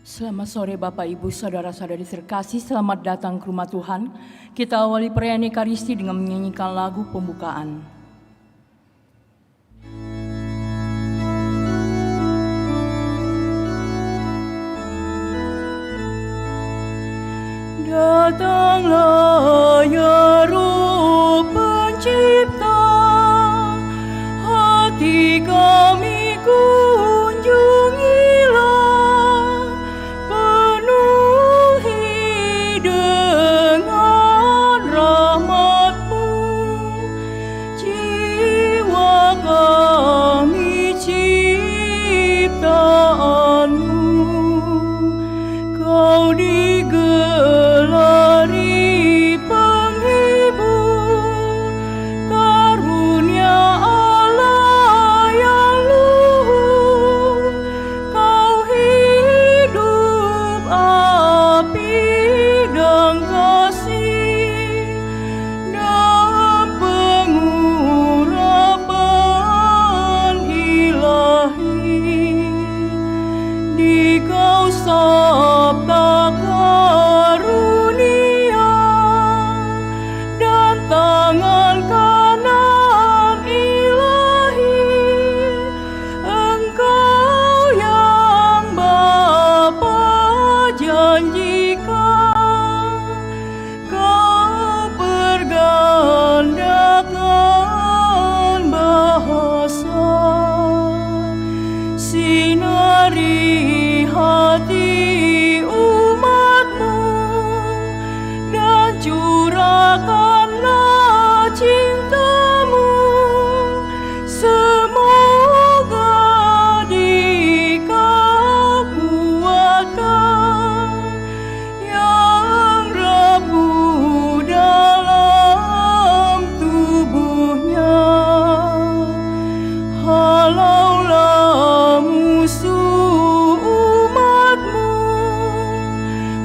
Selamat sore Bapak Ibu Saudara-saudari terkasih, selamat datang ke rumah Tuhan. Kita awali perayaan Ekaristi dengan menyanyikan lagu pembukaan. Datanglah ya Roh Pencipta, hati kami kunjungilah, penuhi dengan rahmat-Mu, jiwa kami ciptaan-Mu, Kau digelari penghibur, karunia Allah yang luhur, Kau hidup api dan kasih, dan pengurapan ilahi. Di Kau sabda karunia dan tangan kanan ilahi, Engkau yang Bapa janjikan, Kau pergandakan bahasa, sinari hati umat-Mu dan curahkanlah cinta-Mu. Semoga di Kau kuatkan yang rapuh dalam tubuhnya. Halaulah musuh umat-Mu,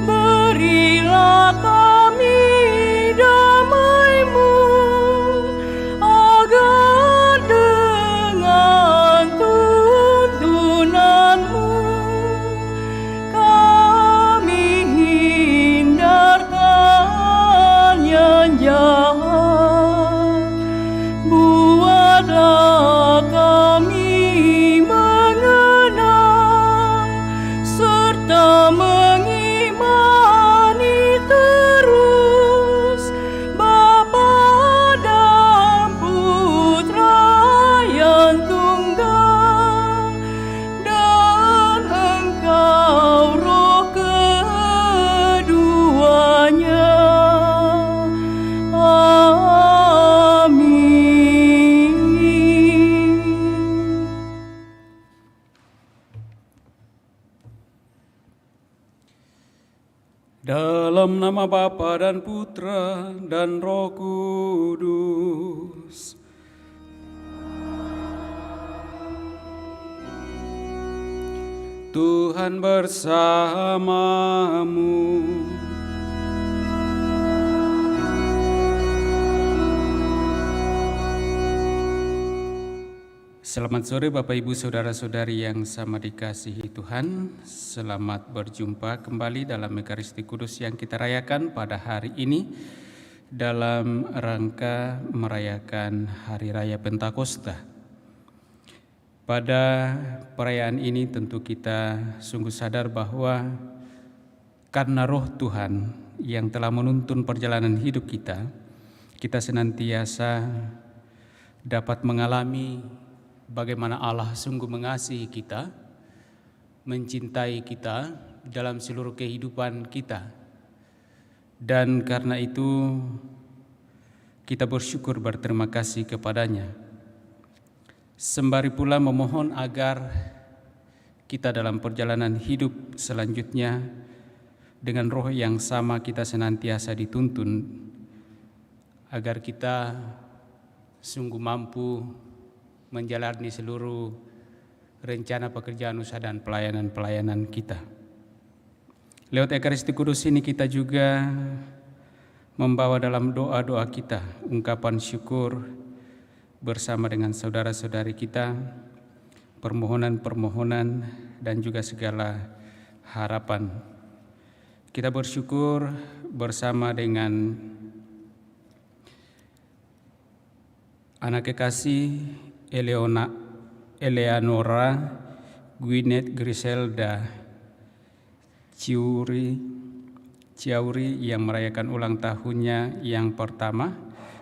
berilah kami damai-Mu, agar dengan tuntunan-Mu kami hindarkan yang jahat. Buatlah kami mengenal serta mengimani terus Bapa dan Putra yang tunggal, dan Engkau Roh keduanya. Dalam nama Bapa dan Putra dan Roh Kudus. Tuhan bersamamu. Selamat sore Bapak Ibu Saudara-saudari yang sama dikasihi Tuhan. Selamat berjumpa kembali dalam Ekaristi Kudus yang kita rayakan pada hari ini dalam rangka merayakan Hari Raya Pentakosta. Pada perayaan ini tentu kita sungguh sadar bahwa karena Roh Tuhan yang telah menuntun perjalanan hidup kita, kita senantiasa dapat mengalami bagaimana Allah sungguh mengasihi kita, mencintai kita dalam seluruh kehidupan kita. Dan karena itu kita bersyukur berterima kasih kepadanya. Sembari pula memohon agar kita dalam perjalanan hidup selanjutnya dengan roh yang sama kita senantiasa dituntun, agar kita sungguh mampu menjalani seluruh rencana pekerjaan usaha dan pelayanan-pelayanan kita. Lewat Ekaristi Kudus ini kita juga membawa dalam doa-doa kita ungkapan syukur bersama dengan saudara-saudari kita, permohonan-permohonan dan juga segala harapan. Kita bersyukur bersama dengan anak kekasih Eleanora Gwyneth Griselda Ciauri yang merayakan ulang tahunnya yang pertama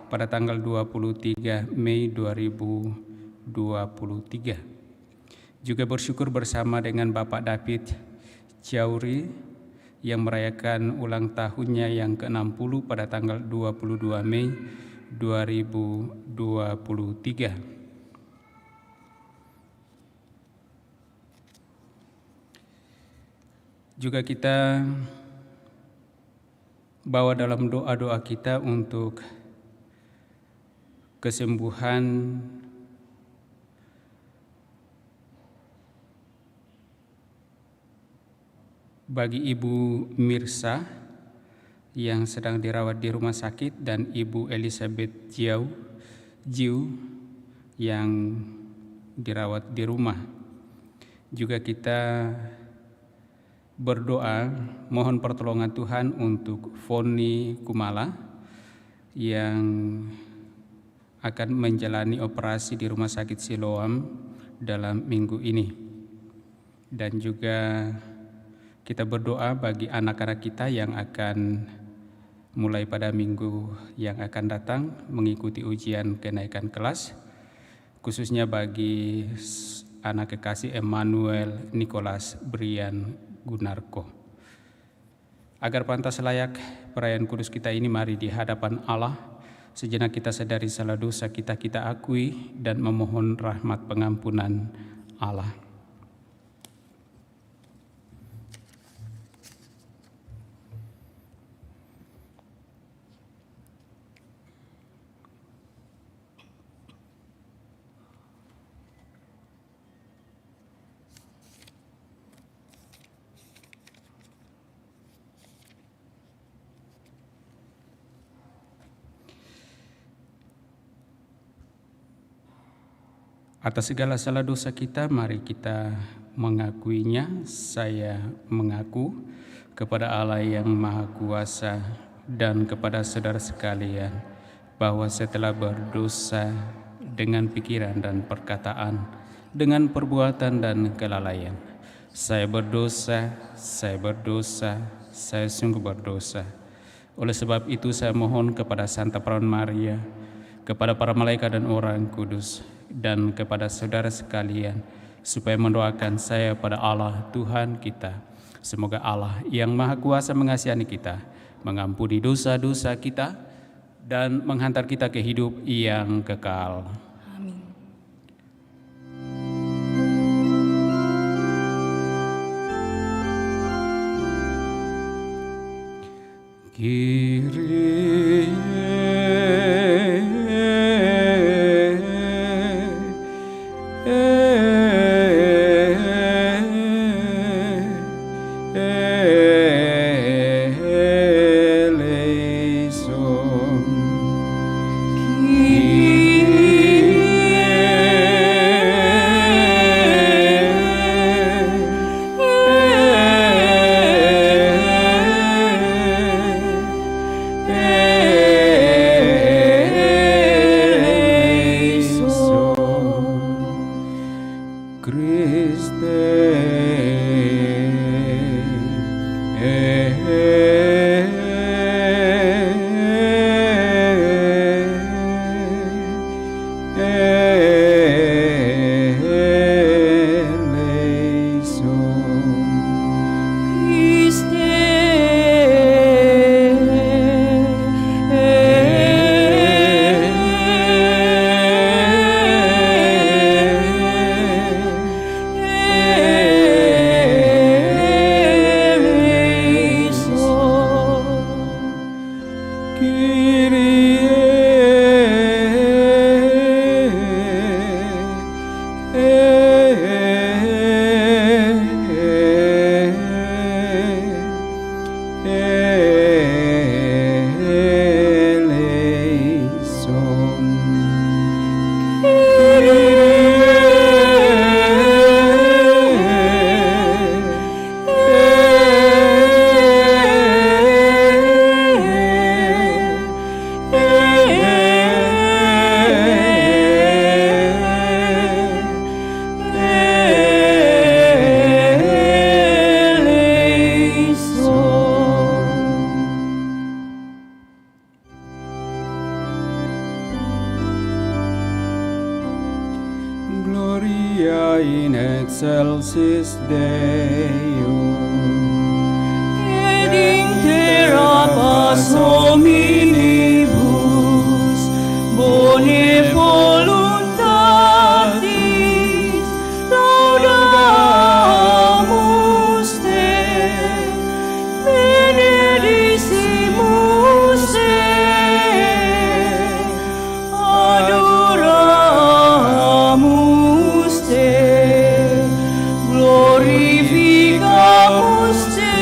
pada tanggal 23 Mei 2023. Juga bersyukur bersama dengan Bapak David Ciauri yang merayakan ulang tahunnya yang ke-60 pada tanggal 22 Mei 2023. Juga kita bawa dalam doa-doa kita untuk kesembuhan bagi Ibu Mirsa yang sedang dirawat di rumah sakit dan Ibu Elizabeth Jiu yang dirawat di rumah. Juga kita berdoa mohon pertolongan Tuhan untuk Foni Kumala yang akan menjalani operasi di Rumah Sakit Siloam dalam minggu ini. Dan juga kita berdoa bagi anak-anak kita yang akan mulai pada minggu yang akan datang mengikuti ujian kenaikan kelas, khususnya bagi anak kekasih Emmanuel Nicholas Brian Gunarko. Agar pantas layak perayaan kudus kita ini, mari di hadapan Allah sejenak kita sadari salah dosa kita akui dan memohon rahmat pengampunan Allah. Atas segala salah dosa kita, mari kita mengakuinya. Saya mengaku kepada Allah yang Maha Kuasa dan kepada saudara sekalian bahwa saya telah berdosa dengan pikiran dan perkataan, dengan perbuatan dan kelalaian. Saya berdosa, saya sungguh berdosa. Oleh sebab itu saya mohon kepada Santa Perawan Maria, kepada para malaikat dan orang kudus, dan kepada saudara sekalian, supaya mendoakan saya pada Allah Tuhan kita. Semoga Allah yang Maha Kuasa mengasihani kita, mengampuni dosa-dosa kita, dan menghantar kita ke hidup yang kekal. Amin. So Gloria in excelsis Deo. Et intera pars hominibus, bone voluntatis, laudamus te, benedissimus te, adoramus te, glorificamus te,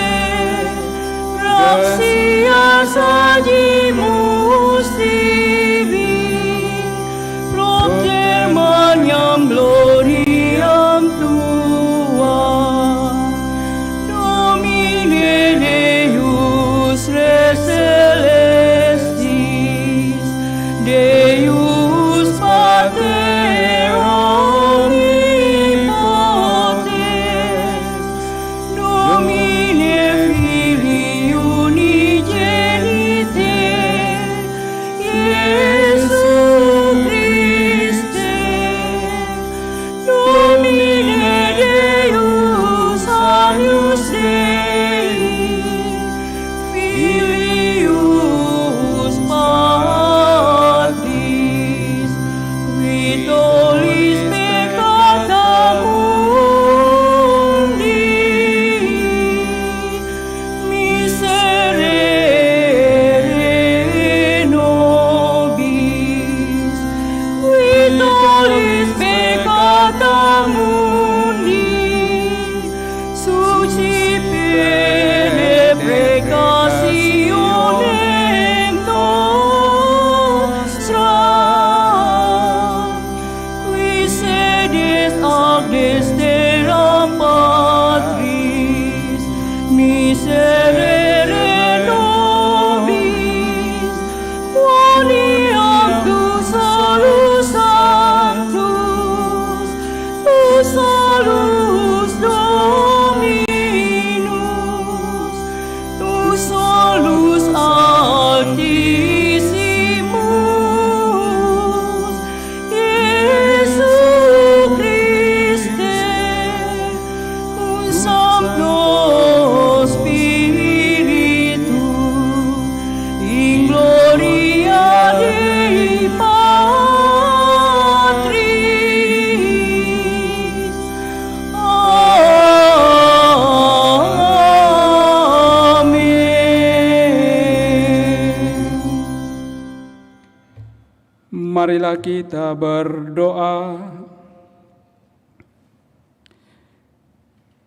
gratias agimus tibi, propter magnam gloriam tua, Domine Deus Res Celestis, Deus Pater omnipotens, Domine Filii unigenite, Iesu Christe, Domine Deus Agnus Dei, Filius Patris, qui tollis peccata mundi, miserere nobis, qui tollis peccata mundi, suscipere preccationem nostra, qui sedes ad dexteram Patris, miserere nobis, quoniam tu solus sanctus, tu solus Dominus, tu solus Altissimus, Iesu Christe, cum Sancto Spiritu, in gloria Dei Patris. Amin. Marilah kita berdoa.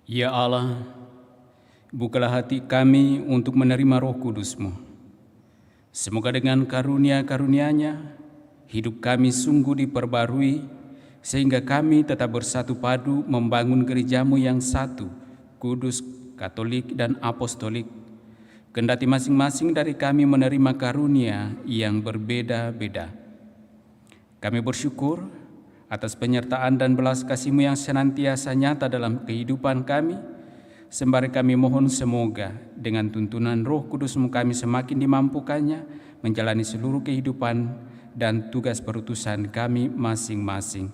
Ya Allah, bukalah hati kami untuk menerima Roh Kudus-Mu. Semoga dengan karunia-karunia-Nya, hidup kami sungguh diperbarui, sehingga kami tetap bersatu padu membangun gereja-Mu yang satu, kudus, katolik, dan apostolik. Kendati masing-masing dari kami menerima karunia yang berbeda-beda. Kami bersyukur atas penyertaan dan belas kasih-Mu yang senantiasa nyata dalam kehidupan kami. Sembari kami mohon semoga dengan tuntunan Roh Kudus-Mu kami semakin dimampukannya menjalani seluruh kehidupan dan tugas perutusan kami masing-masing.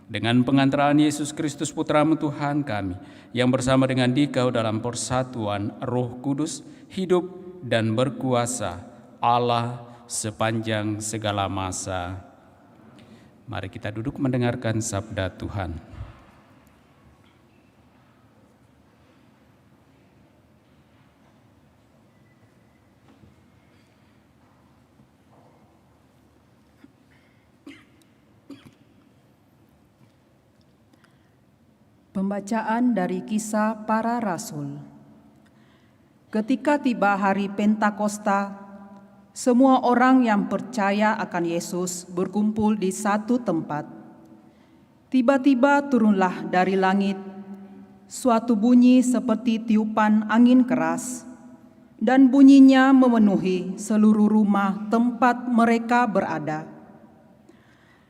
Dengan pengantaraan Yesus Kristus Putra-Mu Tuhan kami, yang bersama dengan Dikau dalam persatuan Roh Kudus, hidup dan berkuasa Allah sepanjang segala masa. Mari kita duduk mendengarkan sabda Tuhan. Pembacaan dari Kisah Para Rasul. Ketika tiba hari Pentakosta, semua orang yang percaya akan Yesus berkumpul di satu tempat. Tiba-tiba turunlah dari langit suatu bunyi seperti tiupan angin keras, dan bunyinya memenuhi seluruh rumah tempat mereka berada.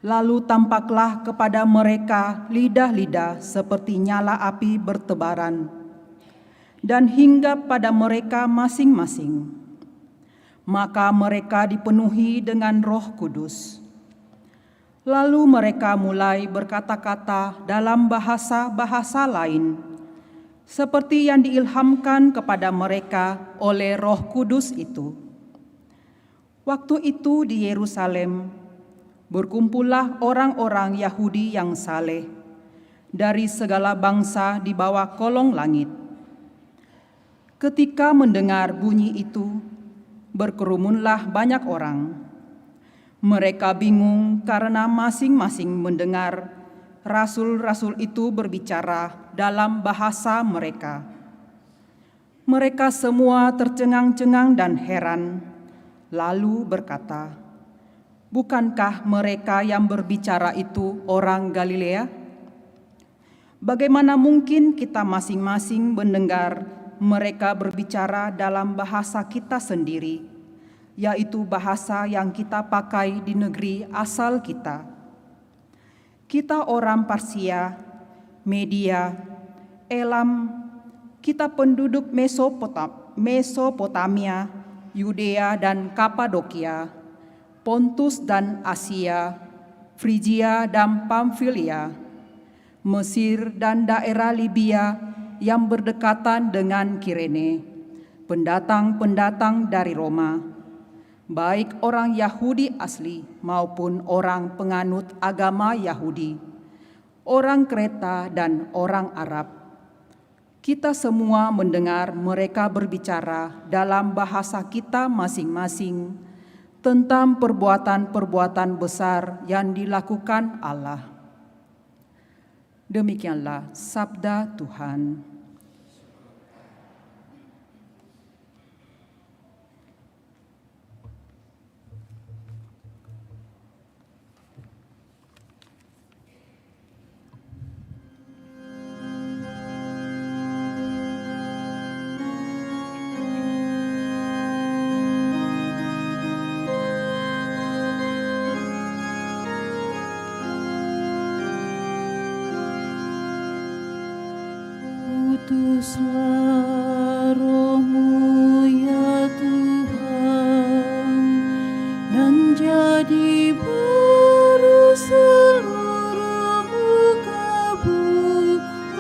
Lalu tampaklah kepada mereka lidah-lidah seperti nyala api bertebaran, dan hinggap pada mereka masing-masing. Maka mereka dipenuhi dengan Roh Kudus. Lalu mereka mulai berkata-kata dalam bahasa-bahasa lain, seperti yang diilhamkan kepada mereka oleh Roh Kudus itu. Waktu itu di Yerusalem, berkumpullah orang-orang Yahudi yang saleh dari segala bangsa di bawah kolong langit. Ketika mendengar bunyi itu, berkerumunlah banyak orang. Mereka bingung karena masing-masing mendengar rasul-rasul itu berbicara dalam bahasa mereka. Mereka semua tercengang-cengang dan heran, lalu berkata, "Bukankah mereka yang berbicara itu orang Galilea? Bagaimana mungkin kita masing-masing mendengar mereka berbicara dalam bahasa kita sendiri, yaitu bahasa yang kita pakai di negeri asal kita? Kita orang Parsia, Media, Elam, kita penduduk Mesopotamia, Yudea dan Kapadokia, Pontus dan Asia, Frigia dan Pamfilia, Mesir dan daerah Libya yang berdekatan dengan Kirene, pendatang-pendatang dari Roma, baik orang Yahudi asli maupun orang penganut agama Yahudi, orang Kreta dan orang Arab. Kita semua mendengar mereka berbicara dalam bahasa kita masing-masing tentang perbuatan-perbuatan besar yang dilakukan Allah." Demikianlah sabda Tuhan. Utuslah Roh-Mu ya Tuhan, dan jadi baru seluruh muka bumi.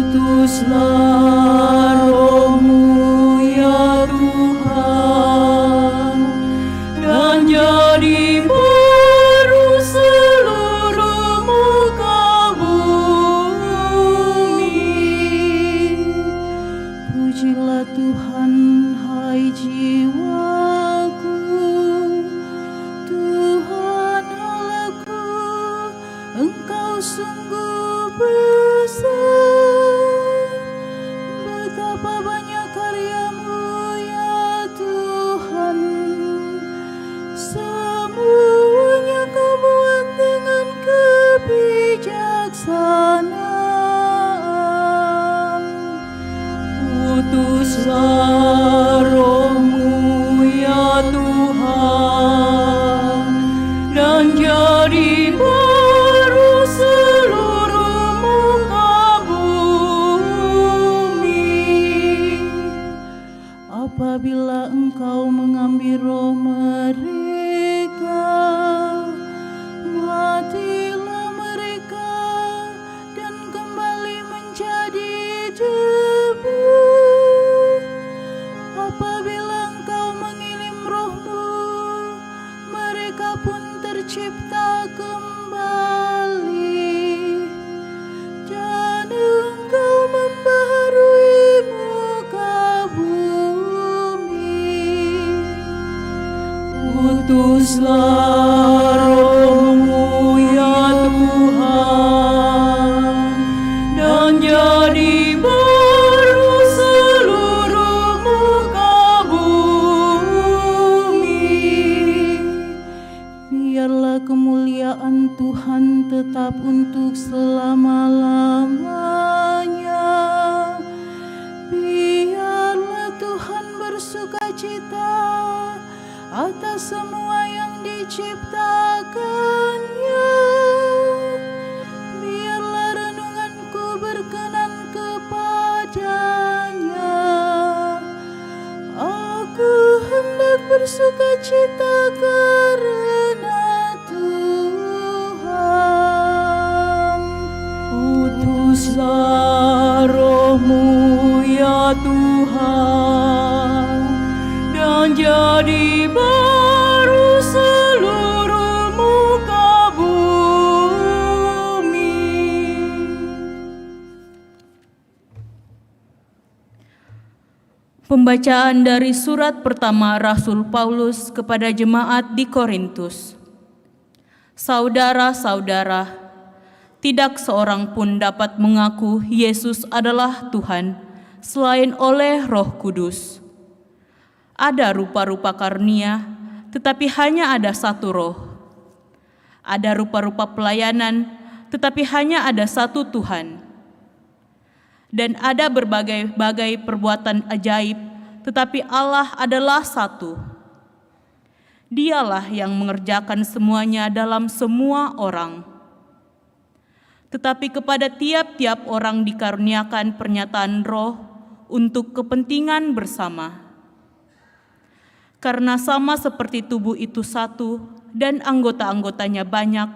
Utuslah Roh-Mu ya Tuhan, dan jadi baru seluruh muka bumi. Pujilah Tuhan, hai jiwaku, Tuhan Allahku, Engkau sungguh besar. Betapa banyak karya-Mu ya Tuhan, semuanya Kau buat dengan kebijaksanaan. Utuslah Roh-Mu ya Tuhan, dan jadi baru seluruh muka bumi. Apabila Engkau mengambil roh mereka, matilah mereka dan kembali menjadi debu. Apabila Engkau mengirim Roh-Mu, mereka pun tercipta kembali, dan Engkau membaharui muka bumi. Utuslah Roh-Mu ya Tuhan, dan jadi baru seluruh muka bumi. Biarlah kemuliaan Tuhan tetap untuk selama-lamanya. Biarlah Tuhan bersukacita atas semua yang diciptakannya. Biarlah renunganku berkenan kepadanya. Aku hendak bersukacita Pembacaan dari surat pertama Rasul Paulus kepada jemaat di Korintus. Saudara-saudara, tidak seorang pun dapat mengaku Yesus adalah Tuhan selain oleh Roh Kudus. Ada rupa-rupa karunia, tetapi hanya ada satu Roh. Ada rupa-rupa pelayanan, tetapi hanya ada satu Tuhan. Dan ada berbagai-bagai perbuatan ajaib, tetapi Allah adalah satu. Dialah yang mengerjakan semuanya dalam semua orang. Tetapi kepada tiap-tiap orang dikaruniakan pernyataan Roh untuk kepentingan bersama. Karena sama seperti tubuh itu satu dan anggota-anggotanya banyak,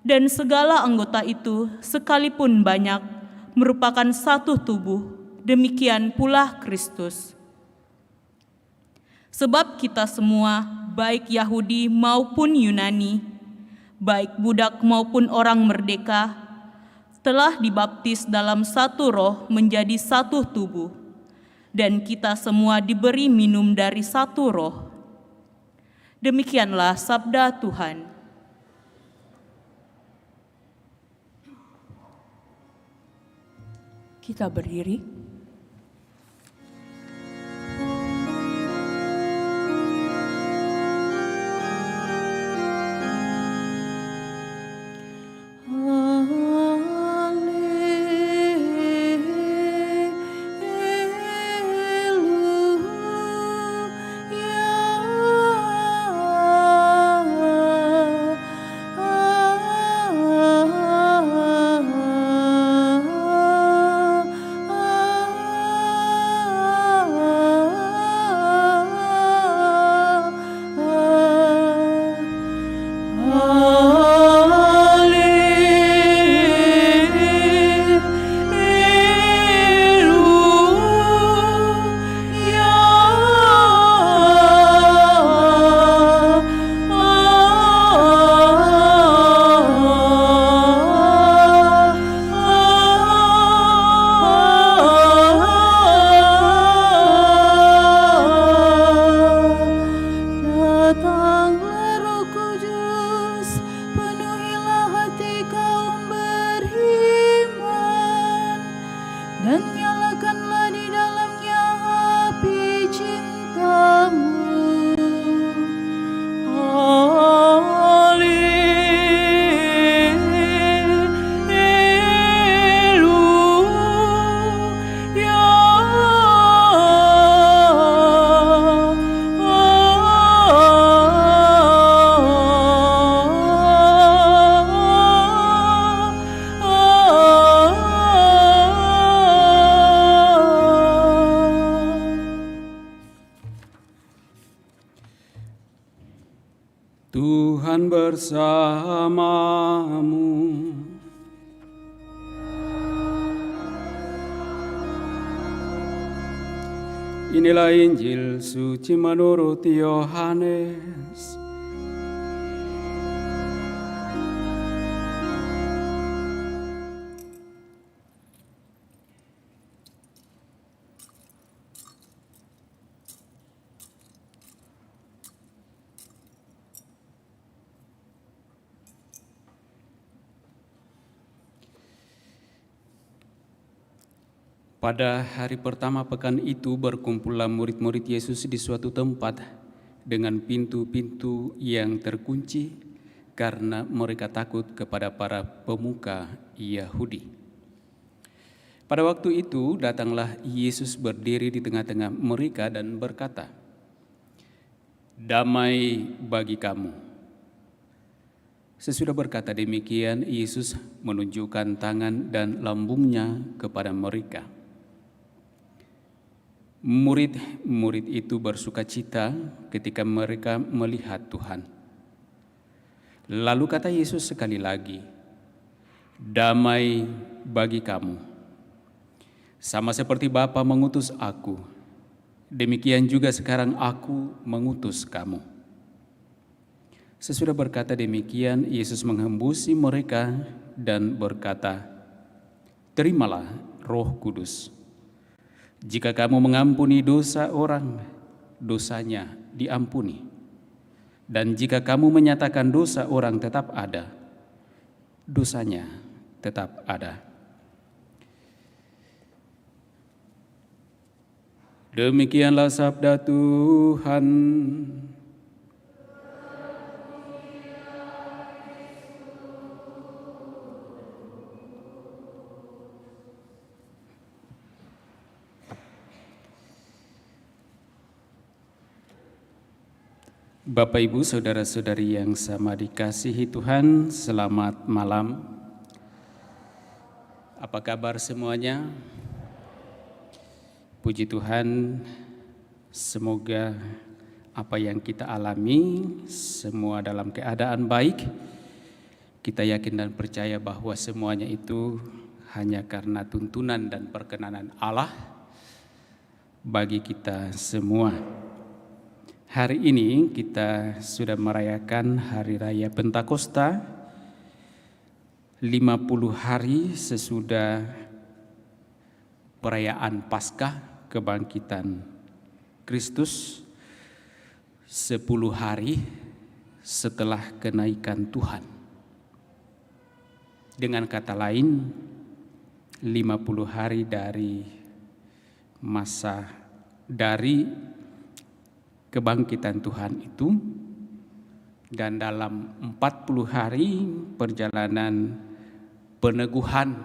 dan segala anggota itu sekalipun banyak, merupakan satu tubuh, demikian pula Kristus. Sebab kita semua, baik Yahudi maupun Yunani, baik budak maupun orang merdeka, telah dibaptis dalam satu Roh menjadi satu tubuh, dan kita semua diberi minum dari satu Roh. Demikianlah sabda Tuhan. Kita berdiri. Tuhan bersamamu. Inilah Injil suci menurut Yohanes. Pada hari pertama pekan itu berkumpullah murid-murid Yesus di suatu tempat dengan pintu-pintu yang terkunci karena mereka takut kepada para pemuka Yahudi. Pada waktu itu datanglah Yesus berdiri di tengah-tengah mereka dan berkata, "Damai bagi kamu." Sesudah berkata demikian, Yesus menunjukkan tangan dan lambungnya kepada mereka. Murid-murid itu bersukacita ketika mereka melihat Tuhan. Lalu kata Yesus sekali lagi, "Damai bagi kamu. Sama seperti Bapa mengutus aku, demikian juga sekarang aku mengutus kamu." Sesudah berkata demikian, Yesus menghembusi mereka dan berkata, "Terimalah Roh Kudus. Jika kamu mengampuni dosa orang, dosanya diampuni. Dan jika kamu menyatakan dosa orang tetap ada, dosanya tetap ada. Demikianlah sabda Tuhan. Bapak, Ibu, saudara-saudari yang sama dikasihi Tuhan, selamat malam. Apa kabar semuanya? Puji Tuhan, semoga apa yang kita alami semua dalam keadaan baik. Kita yakin dan percaya bahwa semuanya itu hanya karena tuntunan dan perkenanan Allah bagi kita semua. Hari ini kita sudah merayakan Hari Raya Pentakosta, 50 hari sesudah perayaan Paskah kebangkitan Kristus, 10 hari setelah kenaikan Tuhan. Dengan kata lain, 50 hari dari masa dari kebangkitan Tuhan itu, dan dalam 40 hari perjalanan peneguhan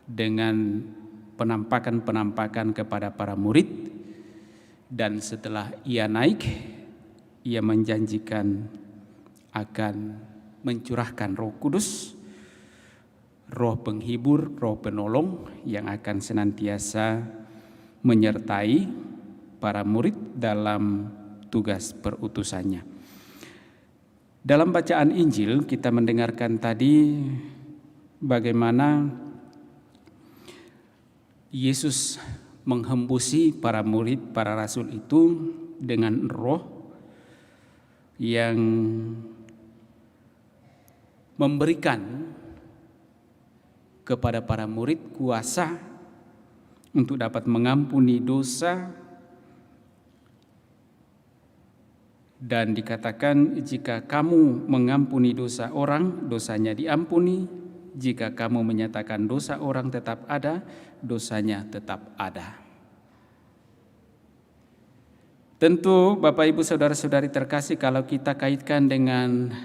dengan penampakan-penampakan kepada para murid, dan setelah ia naik, ia menjanjikan akan mencurahkan Roh Kudus, Roh penghibur, Roh penolong yang akan senantiasa menyertai para murid dalam tugas perutusannya. Dalam bacaan Injil kita mendengarkan tadi bagaimana Yesus menghembusi para murid, para rasul itu dengan roh yang memberikan kepada para murid kuasa untuk dapat mengampuni dosa. Dan dikatakan, jika kamu mengampuni dosa orang, dosanya diampuni. Jika kamu menyatakan dosa orang tetap ada, dosanya tetap ada. Tentu Bapak, Ibu, saudara-saudari terkasih, kalau kita kaitkan dengan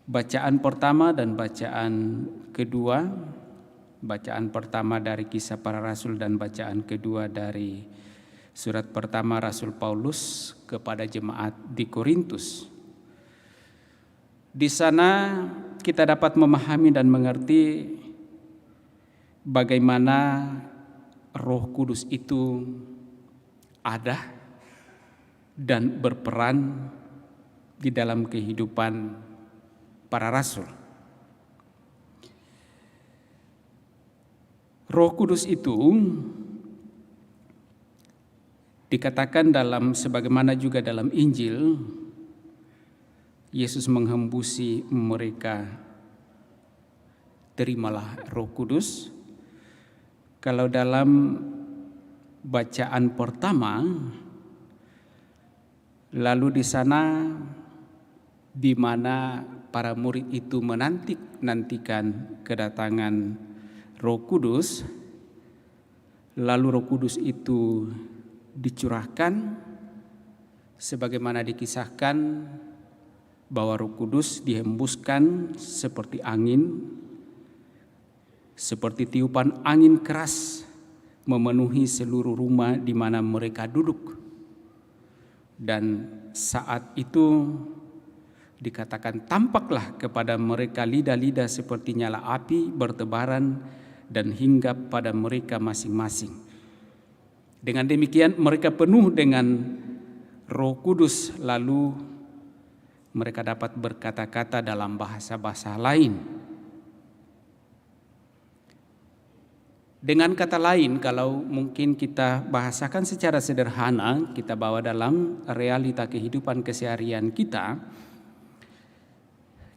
bacaan pertama dan bacaan kedua, bacaan pertama dari Kisah Para Rasul dan bacaan kedua dari surat pertama Rasul Paulus kepada jemaat di Korintus. Di sana kita dapat memahami dan mengerti bagaimana Roh Kudus itu ada dan berperan di dalam kehidupan para rasul. Roh Kudus itu dikatakan dalam, sebagaimana juga dalam Injil, Yesus menghembusi mereka, terimalah Roh Kudus. Kalau dalam bacaan pertama, lalu di sana di mana para murid itu menantikan kedatangan Roh Kudus, lalu Roh Kudus itu dicurahkan, sebagaimana dikisahkan bahwa Roh Kudus dihembuskan seperti angin, seperti tiupan angin keras memenuhi seluruh rumah di mana mereka duduk. Dan saat itu dikatakan tampaklah kepada mereka lidah-lidah seperti nyala api bertebaran dan hinggap pada mereka masing-masing. Dengan demikian mereka penuh dengan Roh Kudus, lalu mereka dapat berkata-kata dalam bahasa-bahasa lain. Dengan kata lain, kalau mungkin kita bahasakan secara sederhana, kita bawa dalam realita kehidupan keseharian kita,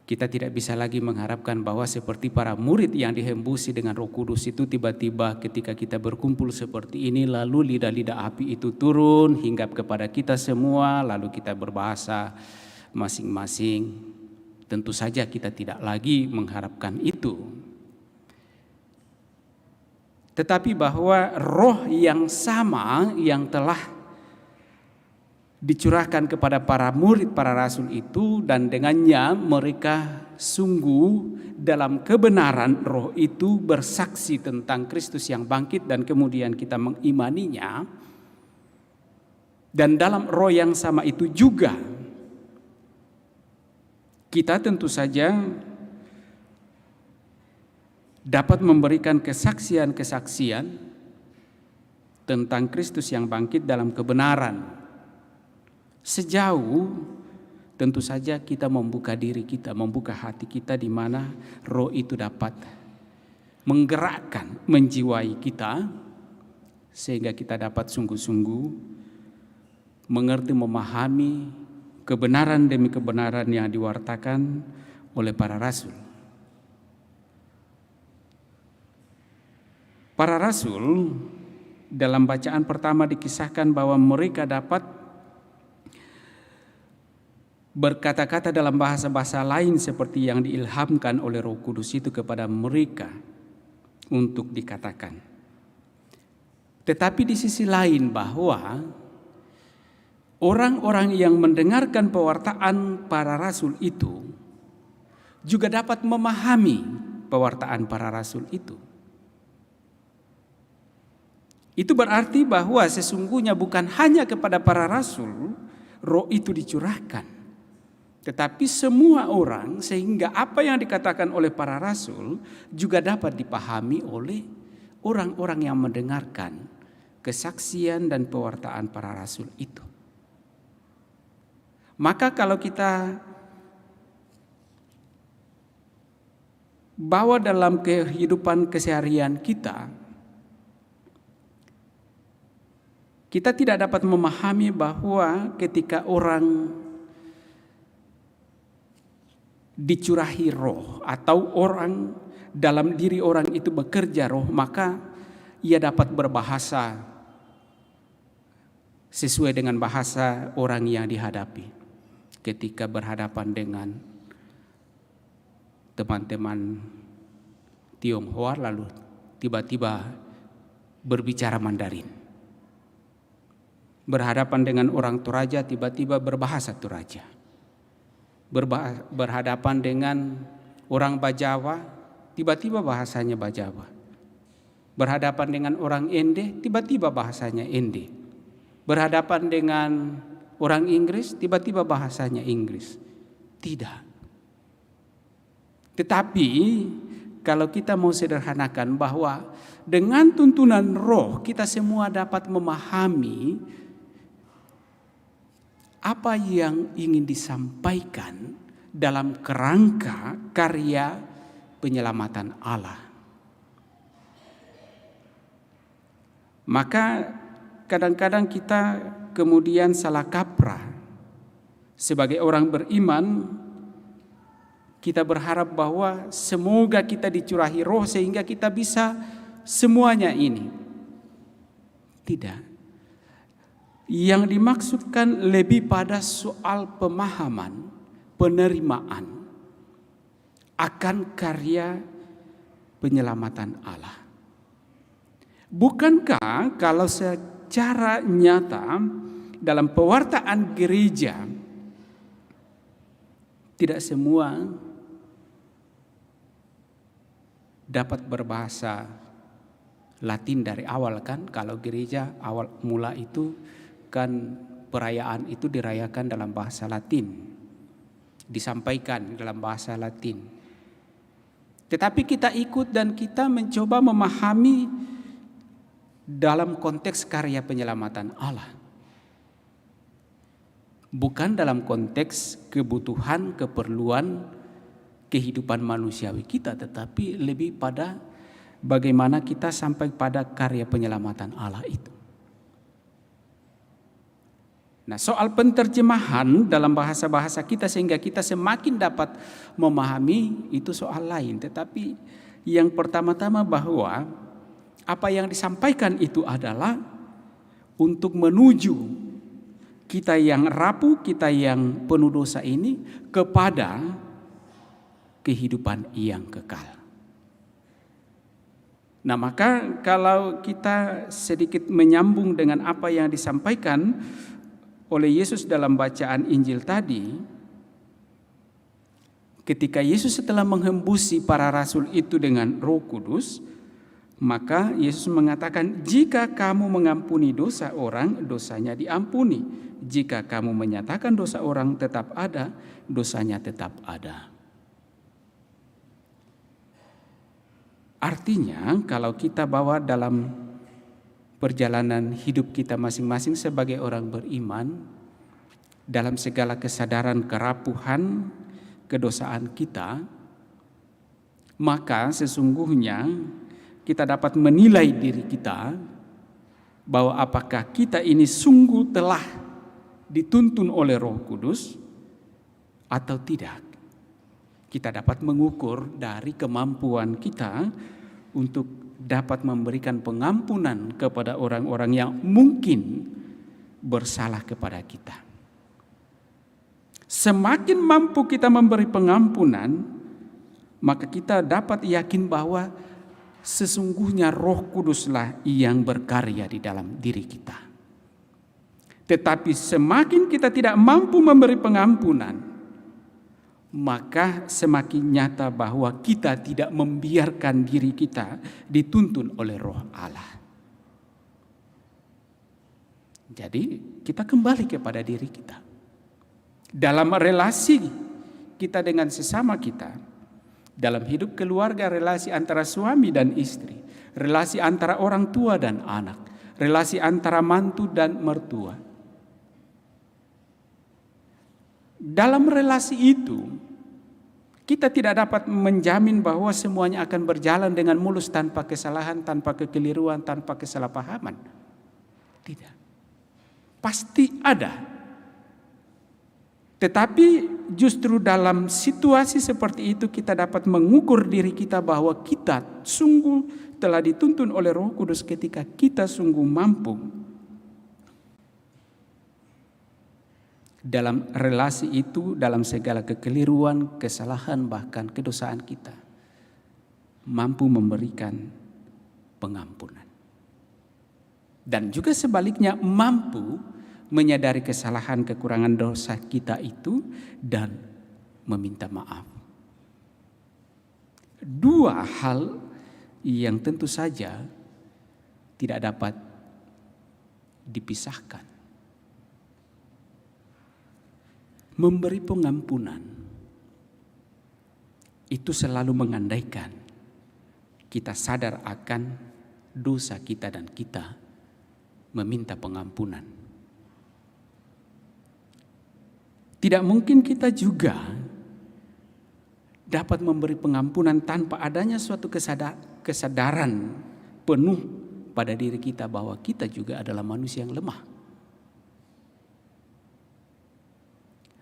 Kita tidak bisa lagi mengharapkan bahwa seperti para murid yang dihembusi dengan Roh Kudus itu tiba-tiba ketika kita berkumpul seperti ini lalu lidah-lidah api itu turun hinggap kepada kita semua lalu kita berbahasa masing-masing. Tentu saja kita tidak lagi mengharapkan itu. Tetapi bahwa roh yang sama yang telah dicurahkan kepada para murid, para rasul itu, dan dengannya mereka sungguh dalam kebenaran roh itu bersaksi tentang Kristus yang bangkit dan kemudian kita mengimaninya. Dan dalam roh yang sama itu juga kita tentu saja dapat memberikan kesaksian-kesaksian tentang Kristus yang bangkit dalam kebenaran. Sejauh tentu saja kita membuka diri kita, membuka hati kita di mana roh itu dapat menggerakkan, menjiwai kita sehingga kita dapat sungguh-sungguh mengerti, memahami kebenaran demi kebenaran yang diwartakan oleh para rasul. Para rasul dalam bacaan pertama dikisahkan bahwa mereka dapat berkata-kata dalam bahasa-bahasa lain seperti yang diilhamkan oleh Roh Kudus itu kepada mereka untuk dikatakan. Tetapi di sisi lain bahwa orang-orang yang mendengarkan pewartaan para rasul itu juga dapat memahami pewartaan para rasul itu. Itu berarti bahwa sesungguhnya bukan hanya kepada para rasul roh itu dicurahkan, tetapi semua orang, sehingga apa yang dikatakan oleh para rasul juga dapat dipahami oleh orang-orang yang mendengarkan kesaksian dan pewartaan para rasul itu. Maka kalau kita bawa dalam kehidupan keseharian kita tidak dapat memahami bahwa ketika orang dicurahi roh atau orang dalam diri orang itu bekerja roh, maka ia dapat berbahasa sesuai dengan bahasa orang yang dihadapi. Ketika berhadapan dengan teman-teman Tionghoa lalu tiba-tiba berbicara Mandarin. Berhadapan dengan orang Toraja tiba-tiba berbahasa Toraja. Berhadapan dengan orang Bajawa, tiba-tiba bahasanya Bajawa. Berhadapan dengan orang Ende, tiba-tiba bahasanya Ende. Berhadapan dengan orang Inggris, tiba-tiba bahasanya Inggris. Tidak. Tetapi kalau kita mau sederhanakan bahwa dengan tuntunan roh kita semua dapat memahami apa yang ingin disampaikan dalam kerangka karya penyelamatan Allah. Maka kadang-kadang kita kemudian salah kaprah. Sebagai orang beriman, kita berharap bahwa semoga kita dicurahi roh sehingga kita bisa semuanya ini. Tidak. Yang dimaksudkan lebih pada soal pemahaman, penerimaan akan karya penyelamatan Allah. Bukankah kalau secara nyata dalam pewartaan gereja tidak semua dapat berbahasa Latin dari awal kan? Kalau gereja awal mula itu kan perayaan itu dirayakan dalam bahasa Latin, disampaikan dalam bahasa Latin. Tetapi kita ikut dan kita mencoba memahami dalam konteks karya penyelamatan Allah. Bukan dalam konteks kebutuhan, keperluan, kehidupan manusiawi kita, tetapi lebih pada bagaimana kita sampai pada karya penyelamatan Allah itu. Nah, soal penterjemahan dalam bahasa-bahasa kita sehingga kita semakin dapat memahami itu soal lain. Tetapi yang pertama-tama bahwa apa yang disampaikan itu adalah untuk menuju kita yang rapuh, kita yang penuh dosa ini kepada kehidupan yang kekal. Nah, maka kalau kita sedikit menyambung dengan apa yang disampaikan oleh Yesus dalam bacaan Injil tadi, ketika Yesus setelah menghembusi para rasul itu dengan Roh Kudus, maka Yesus mengatakan, jika kamu mengampuni dosa orang, dosanya diampuni. Jika kamu menyatakan dosa orang tetap ada, dosanya tetap ada. Artinya kalau kita bawa dalam perjalanan hidup kita masing-masing sebagai orang beriman, dalam segala kesadaran kerapuhan, kedosaan kita, maka sesungguhnya kita dapat menilai diri kita bahwa apakah kita ini sungguh telah dituntun oleh Roh Kudus atau tidak. Kita dapat mengukur dari kemampuan kita untuk dapat memberikan pengampunan kepada orang-orang yang mungkin bersalah kepada kita. Semakin mampu kita memberi pengampunan, maka kita dapat yakin bahwa sesungguhnya Roh Kuduslah yang berkarya di dalam diri kita. Tetapi semakin kita tidak mampu memberi pengampunan, maka semakin nyata bahwa kita tidak membiarkan diri kita dituntun oleh Roh Allah. Jadi kita kembali kepada diri kita. Dalam relasi kita dengan sesama kita, dalam hidup keluarga, relasi antara suami dan istri, relasi antara orang tua dan anak, relasi antara mantu dan mertua. Dalam relasi itu, kita tidak dapat menjamin bahwa semuanya akan berjalan dengan mulus tanpa kesalahan, tanpa kekeliruan, tanpa kesalahpahaman. Tidak. Pasti ada. Tetapi justru dalam situasi seperti itu kita dapat mengukur diri kita bahwa kita sungguh telah dituntun oleh Roh Kudus ketika kita sungguh mampu dalam relasi itu, dalam segala kekeliruan, kesalahan, bahkan kedosaan kita, mampu memberikan pengampunan. Dan juga sebaliknya mampu menyadari kesalahan, kekurangan dosa kita itu dan meminta maaf. Dua hal yang tentu saja tidak dapat dipisahkan. Memberi pengampunan itu selalu mengandaikan kita sadar akan dosa kita dan kita meminta pengampunan. Tidak mungkin kita juga dapat memberi pengampunan tanpa adanya suatu kesadaran penuh pada diri kita bahwa kita juga adalah manusia yang lemah.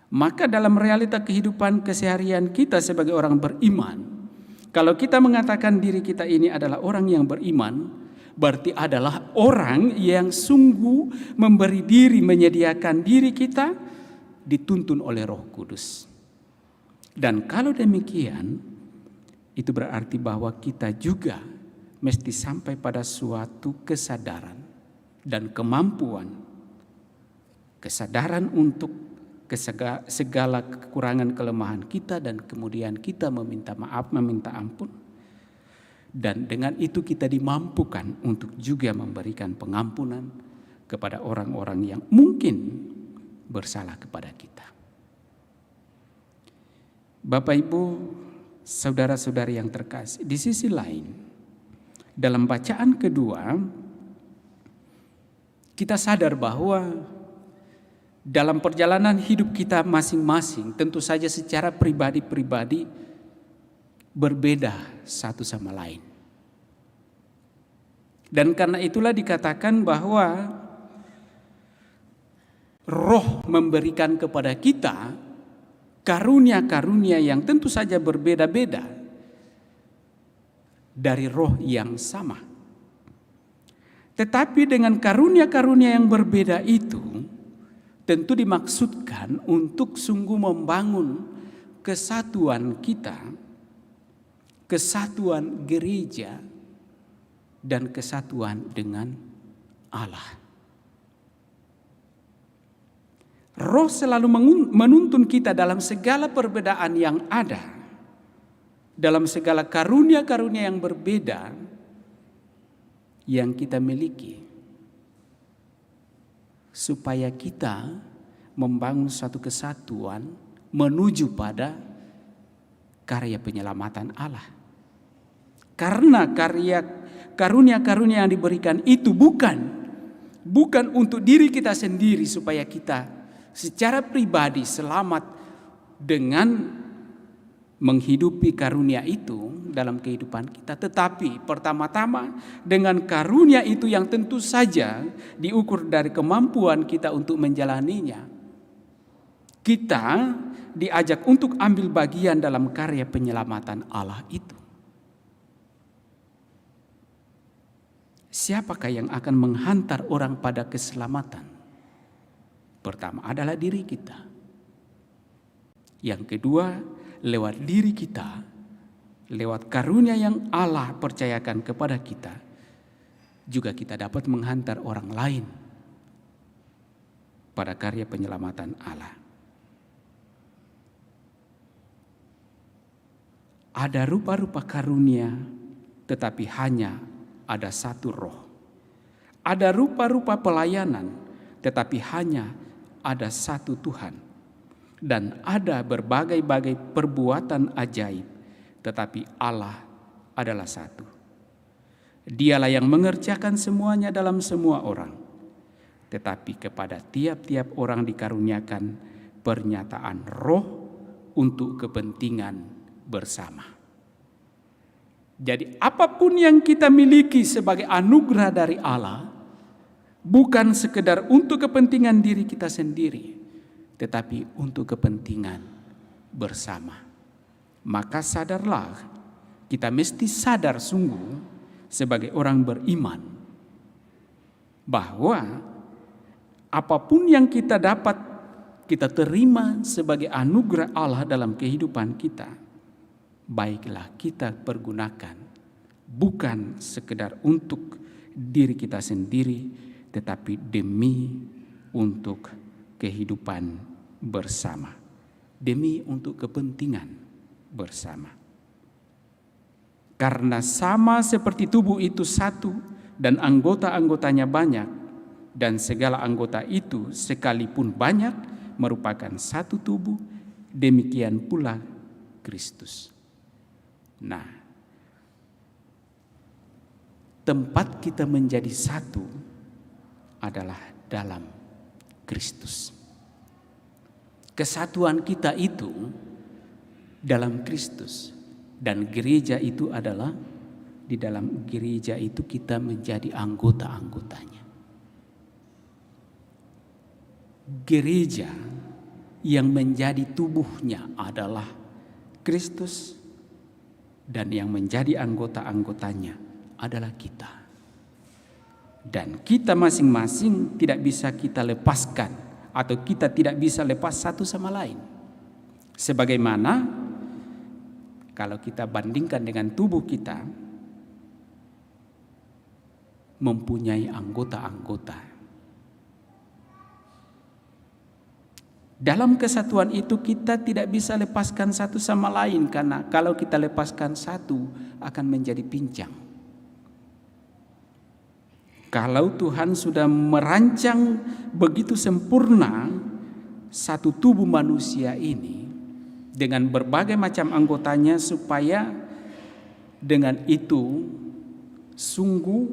Maka dalam realita kehidupan keseharian kita sebagai orang beriman, kalau kita mengatakan diri kita ini adalah orang yang beriman, berarti adalah orang yang sungguh memberi diri, menyediakan diri kita dituntun oleh Roh Kudus. Dan kalau demikian, itu berarti bahwa kita juga mesti sampai pada suatu kesadaran dan kemampuan, kesadaran untuk segala kekurangan kelemahan kita, dan kemudian kita meminta maaf, meminta ampun. Dan dengan itu kita dimampukan untuk juga memberikan pengampunan kepada orang-orang yang mungkin bersalah kepada kita. Bapak, Ibu, saudara-saudari yang terkasih, di sisi lain, dalam bacaan kedua, kita sadar bahwa dalam perjalanan hidup kita masing-masing, tentu saja secara pribadi-pribadi berbeda satu sama lain. Dan karena itulah dikatakan bahwa Roh memberikan kepada kita karunia-karunia yang tentu saja berbeda-beda dari roh yang sama. Tetapi dengan karunia-karunia yang berbeda itu tentu dimaksudkan untuk sungguh membangun kesatuan kita, kesatuan gereja, dan kesatuan dengan Allah. Roh selalu menuntun kita dalam segala perbedaan yang ada, dalam segala karunia-karunia yang berbeda yang kita miliki, supaya kita membangun satu kesatuan menuju pada karya penyelamatan Allah. Karena karunia-karunia yang diberikan itu bukan untuk diri kita sendiri supaya kita secara pribadi selamat dengan menghidupi karunia itu dalam kehidupan kita. Tetapi pertama-tama dengan karunia itu yang tentu saja diukur dari kemampuan kita untuk menjalaninya, kita diajak untuk ambil bagian dalam karya penyelamatan Allah itu. Siapakah yang akan menghantar orang pada keselamatan? Pertama adalah diri kita. Yang kedua, lewat diri kita, lewat karunia yang Allah percayakan kepada kita, juga kita dapat menghantar orang lain pada karya penyelamatan Allah. Ada rupa-rupa karunia, tetapi hanya ada satu roh. Ada rupa-rupa pelayanan, tetapi hanya ada satu Tuhan. Dan ada berbagai-bagai perbuatan ajaib, tetapi Allah adalah satu. Dialah yang mengerjakan semuanya dalam semua orang, tetapi kepada tiap-tiap orang dikaruniakan pernyataan roh untuk kepentingan bersama. Jadi apapun yang kita miliki sebagai anugerah dari Allah, bukan sekedar untuk kepentingan diri kita sendiri, tetapi untuk kepentingan bersama. Maka sadarlah, kita mesti sadar sungguh sebagai orang beriman bahwa apapun yang kita dapat kita terima sebagai anugerah Allah dalam kehidupan kita, baiklah kita pergunakan bukan sekedar untuk diri kita sendiri, tetapi demi untuk kehidupan bersama, demi untuk kepentingan bersama. Karena sama seperti tubuh itu satu dan anggota-anggotanya banyak, dan segala anggota itu sekalipun banyak merupakan satu tubuh, demikian pula Kristus. Nah, tempat kita menjadi satu adalah dalam Kristus. Kesatuan kita itu dalam Kristus, dan gereja itu adalah di dalam gereja itu kita menjadi anggota-anggotanya. Gereja yang menjadi tubuhnya adalah Kristus, dan yang menjadi anggota-anggotanya adalah kita. Dan kita masing-masing tidak bisa kita lepaskan, atau kita tidak bisa lepas satu sama lain. Sebagaimana kalau kita bandingkan dengan tubuh kita mempunyai anggota-anggota. Dalam kesatuan itu kita tidak bisa lepaskan satu sama lain, karena kalau kita lepaskan satu akan menjadi pincang. Kalau Tuhan sudah merancang begitu sempurna satu tubuh manusia ini dengan berbagai macam anggotanya, supaya dengan itu sungguh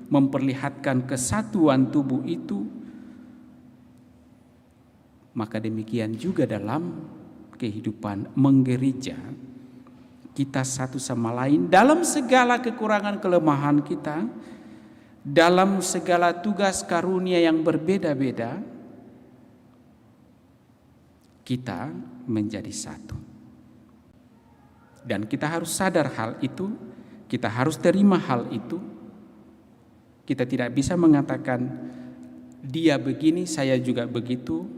memperlihatkan kesatuan tubuh itu, maka demikian juga dalam kehidupan menggereja, kita satu sama lain dalam segala kekurangan kelemahan kita, dalam segala tugas karunia yang berbeda-beda, kita menjadi satu. Dan kita harus sadar hal itu, kita harus terima hal itu. Kita tidak bisa mengatakan dia begini, saya juga begitu,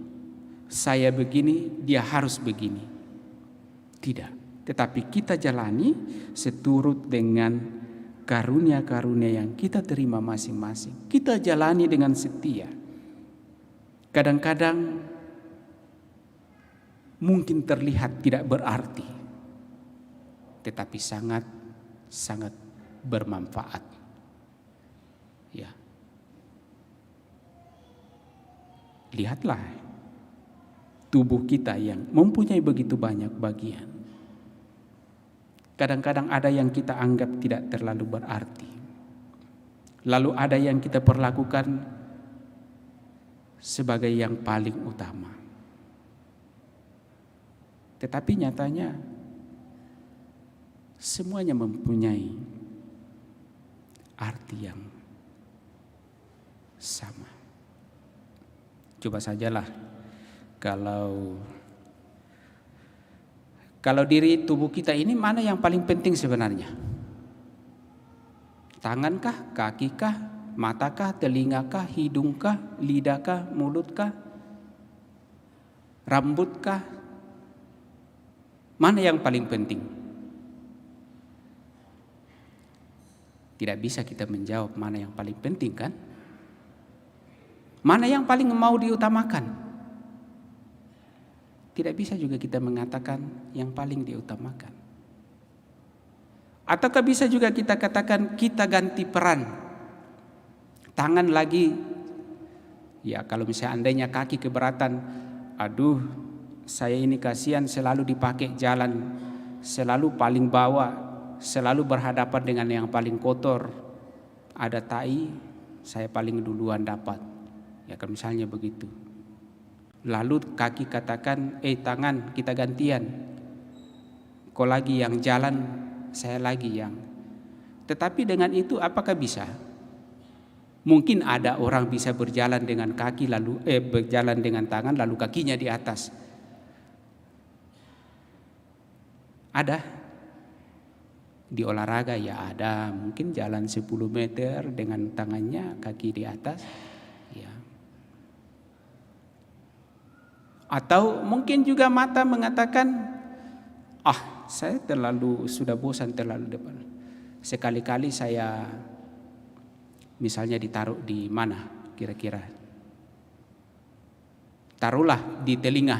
saya begini, dia harus begini. Tidak, tetapi kita jalani seturut dengan karunia-karunia yang kita terima masing-masing. Kita jalani dengan setia. Kadang-kadang mungkin terlihat tidak berarti, tetapi sangat bermanfaat. Ya. Lihatlah tubuh kita yang mempunyai begitu banyak bagian. Kadang-kadang ada yang kita anggap tidak terlalu berarti. Lalu ada yang kita perlakukan sebagai yang paling utama. Tetapi nyatanya semuanya mempunyai arti yang sama. Coba sajalah kalau diri tubuh kita ini mana yang paling penting sebenarnya? Tangankah, kakikah, matakah, telingakah, hidungkah, lidahkah, mulutkah, rambutkah? Mana yang paling penting? Tidak bisa kita menjawab mana yang paling penting, kan? Mana yang paling mau diutamakan? Tidak bisa juga kita mengatakan yang paling diutamakan. Ataukah bisa juga kita katakan kita ganti peran? Tangan lagi, ya kalau misalnya andainya kaki keberatan, aduh saya ini kasihan selalu dipakai jalan, selalu paling bawah, selalu berhadapan dengan yang paling kotor. Ada tai, saya paling duluan dapat. Ya kalau misalnya begitu. Lalu kaki katakan, tangan kita gantian. Kau lagi yang jalan, saya lagi yang. Tetapi dengan itu apakah bisa? Mungkin ada orang bisa berjalan dengan kaki lalu berjalan dengan tangan lalu kakinya di atas. Ada. Di olahraga ya ada, mungkin jalan 10 meter dengan tangannya kaki di atas. Ya. Atau mungkin juga mata mengatakan, saya sudah bosan terlalu depan. Sekali-kali saya misalnya ditaruh di mana kira-kira. Taruhlah di telinga.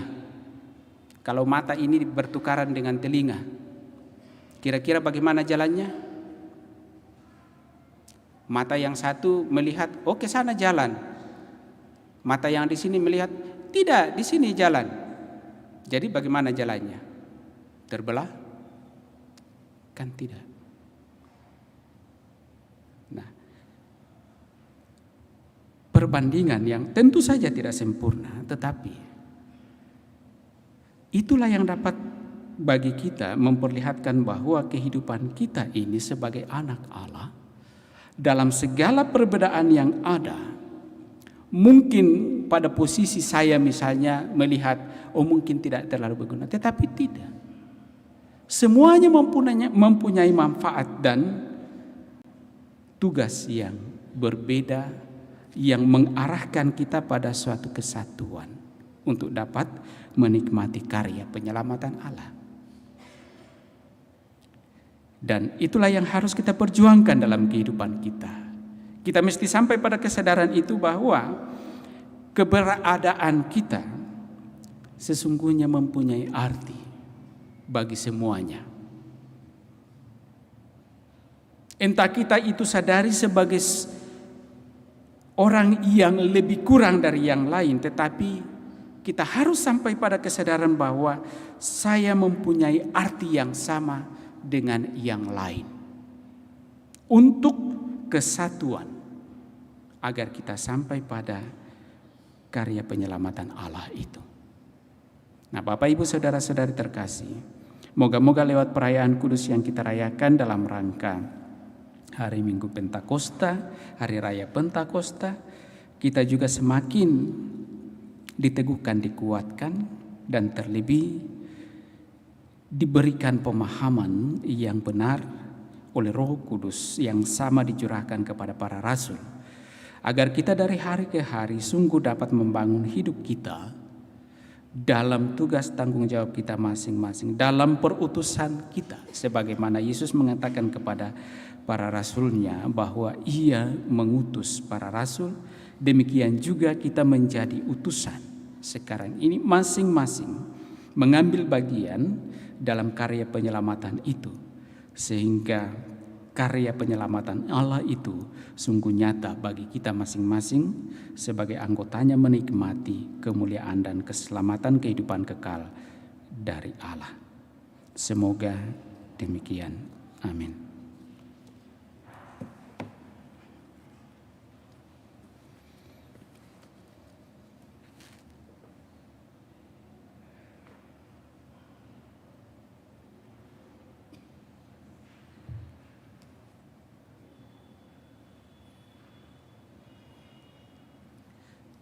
Kalau mata ini bertukaran dengan telinga, kira-kira bagaimana jalannya? Mata yang satu melihat, ke sana jalan. Mata yang di sini melihat, tidak, di sini jalan. Jadi bagaimana jalannya? Terbelah? Kan tidak. Nah, perbandingan yang tentu saja tidak sempurna, tetapi itulah yang dapat bagi kita memperlihatkan bahwa kehidupan kita ini sebagai anak Allah dalam segala perbedaan yang ada. Mungkin pada posisi saya misalnya melihat, mungkin tidak terlalu berguna, tetapi tidak. Semuanya mempunyai manfaat dan tugas yang berbeda yang mengarahkan kita pada suatu kesatuan untuk dapat menikmati karya penyelamatan Allah. Dan itulah yang harus kita perjuangkan dalam kehidupan kita. Kita mesti sampai pada kesadaran itu bahwa keberadaan kita sesungguhnya mempunyai arti bagi semuanya. Entah kita itu sadari sebagai orang yang lebih kurang dari yang lain, tetapi kita harus sampai pada kesadaran bahwa saya mempunyai arti yang sama dengan yang lain. Untuk kesatuan agar kita sampai pada karya penyelamatan Allah itu. Nah, Bapak Ibu saudara-saudari terkasih, moga-moga lewat perayaan kudus yang kita rayakan dalam rangka hari Minggu Pentakosta, hari raya Pentakosta, kita juga semakin diteguhkan, dikuatkan dan terlebih diberikan pemahaman yang benar oleh Roh Kudus yang sama dicurahkan kepada para rasul, agar kita dari hari ke hari sungguh dapat membangun hidup kita dalam tugas tanggung jawab kita masing-masing, dalam perutusan kita, sebagaimana Yesus mengatakan kepada para rasulnya bahwa ia mengutus para rasul, demikian juga kita menjadi utusan. Sekarang ini masing-masing mengambil bagian dalam karya penyelamatan itu, sehingga karya penyelamatan Allah itu sungguh nyata bagi kita masing-masing sebagai anggotanya, menikmati kemuliaan dan keselamatan kehidupan kekal dari Allah. Semoga demikian. Amin.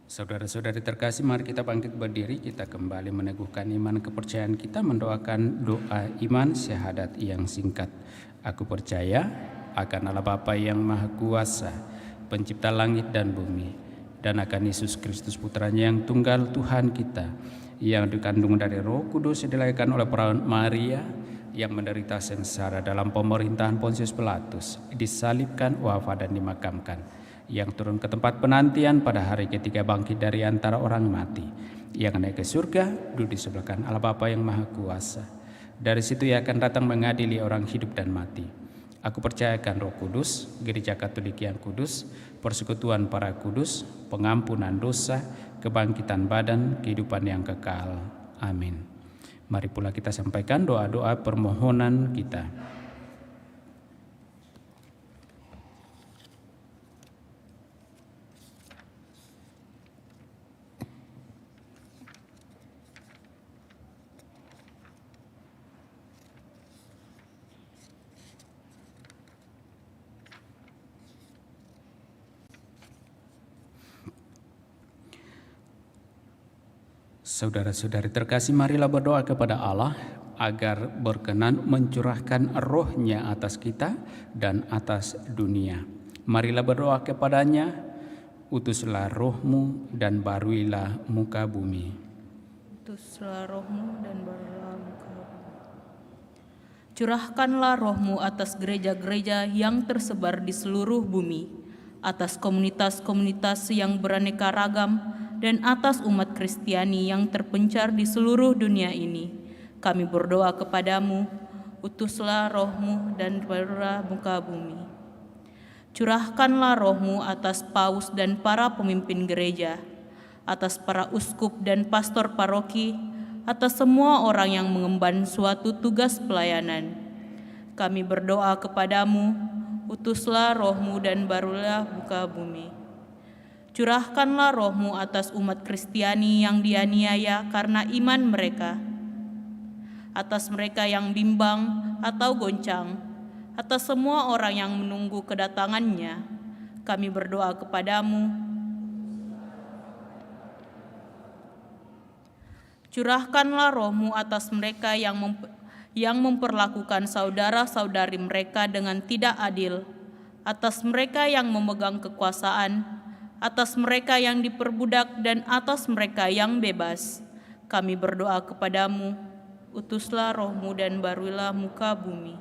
Saudara-saudari terkasih, mari kita bangkit berdiri, kita kembali meneguhkan iman kepercayaan kita, mendoakan doa iman syahadat yang singkat. Aku percaya akan Allah Bapa yang Maha Kuasa, pencipta langit dan bumi, dan akan Yesus Kristus putranya yang tunggal Tuhan kita, yang dikandung dari Roh Kudus, dilahirkan oleh perawan Maria, yang menderita sengsara dalam pemerintahan Pontius Pilatus, disalibkan, wafat dan dimakamkan, yang turun ke tempat penantian, pada hari ketiga bangkit dari antara orang mati, yang naik ke surga, duduk di sebelah kanan Allah Bapa yang Maha Kuasa. Dari situ ia akan datang mengadili orang hidup dan mati. Aku percayakan Roh Kudus, Gereja Katolik yang kudus, persekutuan para kudus, pengampunan dosa, kebangkitan badan, kehidupan yang kekal. Amin. Mari pula kita sampaikan doa-doa permohonan kita. Saudara-saudari terkasih, marilah berdoa kepada Allah agar berkenan mencurahkan roh-Nya atas kita dan atas dunia. Marilah berdoa kepadanya, utuslah roh-Mu dan baruilah muka bumi. Utuslah roh-Mu dan baruilah muka bumi. Curahkanlah roh-Mu atas gereja-gereja yang tersebar di seluruh bumi, atas komunitas-komunitas yang beraneka ragam, dan atas umat Kristiani yang terpencar di seluruh dunia ini. Kami berdoa kepadamu, utuslah roh-Mu dan baruilah muka bumi. Curahkanlah roh-Mu atas paus dan para pemimpin gereja, atas para uskup dan pastor paroki, atas semua orang yang mengemban suatu tugas pelayanan. Kami berdoa kepadamu, utuslah roh-Mu dan baruilah muka bumi. Curahkanlah roh-Mu atas umat Kristiani yang dianiaya karena iman mereka, atas mereka yang bimbang atau goncang, atas semua orang yang menunggu kedatangan-Nya. Kami berdoa kepadamu, curahkanlah roh-Mu atas mereka yang memperlakukan saudara-saudari mereka dengan tidak adil, atas mereka yang memegang kekuasaan, atas mereka yang diperbudak, dan atas mereka yang bebas. Kami berdoa kepadamu, utuslah roh-Mu dan baruilah muka bumi.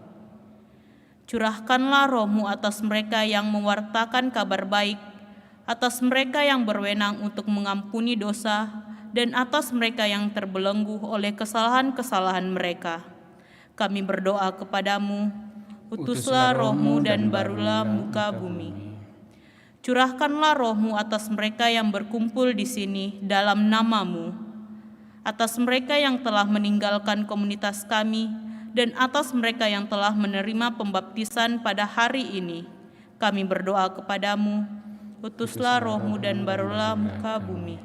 Curahkanlah roh-Mu atas mereka yang mewartakan kabar baik, atas mereka yang berwenang untuk mengampuni dosa, dan atas mereka yang terbelenggu oleh kesalahan-kesalahan mereka. Kami berdoa kepadamu, utuslah roh-Mu dan baruilah muka bumi. Curahkanlah roh-Mu atas mereka yang berkumpul di sini dalam nama-Mu, atas mereka yang telah meninggalkan komunitas kami, dan atas mereka yang telah menerima pembaptisan pada hari ini. Kami berdoa kepadamu, utuslah roh-Mu dan baruilah muka bumi.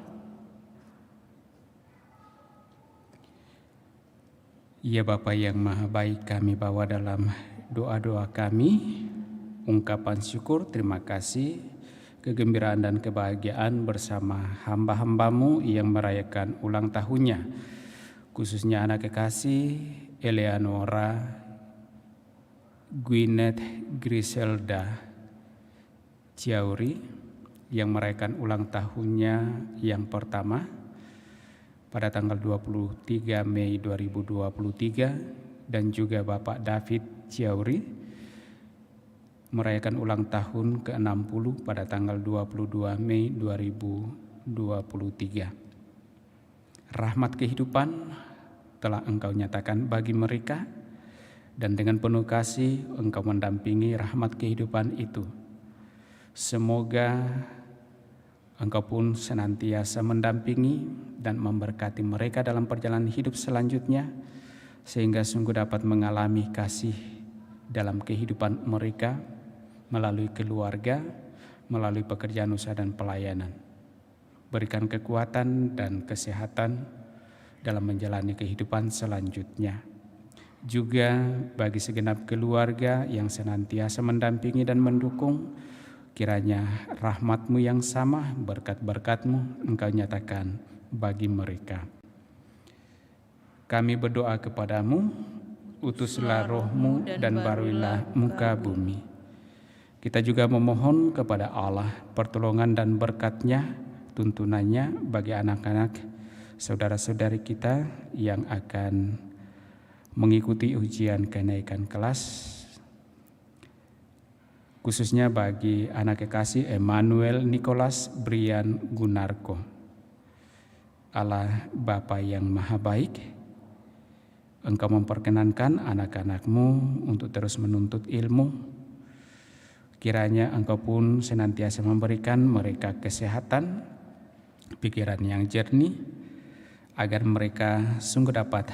Ya Bapa yang Maha Baik, kami bawa dalam doa-doa kami ungkapan syukur, terima kasih, kegembiraan dan kebahagiaan bersama hamba-hamba-Mu yang merayakan ulang tahunnya. khususnya anak kekasih Eleanora, Gwyneth Griselda Ciauri yang merayakan ulang tahunnya yang pertama pada tanggal 23 Mei 2023, dan juga Bapak David Ciauri merayakan ulang tahun ke-60 pada tanggal 22 Mei 2023. Rahmat kehidupan telah Engkau nyatakan bagi mereka, dan dengan penuh kasih Engkau mendampingi rahmat kehidupan itu. Semoga Engkau pun senantiasa mendampingi dan memberkati mereka dalam perjalanan hidup selanjutnya, sehingga sungguh dapat mengalami kasih dalam kehidupan mereka melalui keluarga, melalui pekerjaan usaha dan pelayanan. Berikan kekuatan dan kesehatan dalam menjalani kehidupan selanjutnya. Juga bagi segenap keluarga yang senantiasa mendampingi dan mendukung, kiranya rahmat-Mu yang sama, berkat-berkat-Mu Engkau nyatakan bagi mereka. Kami berdoa kepadamu, utuslah roh-Mu dan baruilah muka bumi. Kita juga memohon kepada Allah pertolongan dan berkat-Nya, tuntunannya bagi anak-anak saudara-saudari kita yang akan mengikuti ujian kenaikan kelas, khususnya bagi anak kekasih Emmanuel Nicholas Brian Gunarko. Allah Bapa yang Maha Baik, Engkau memperkenankan anak-anak-Mu untuk terus menuntut ilmu. Kiranya Engkau pun senantiasa memberikan mereka kesehatan, pikiran yang jernih, agar mereka sungguh dapat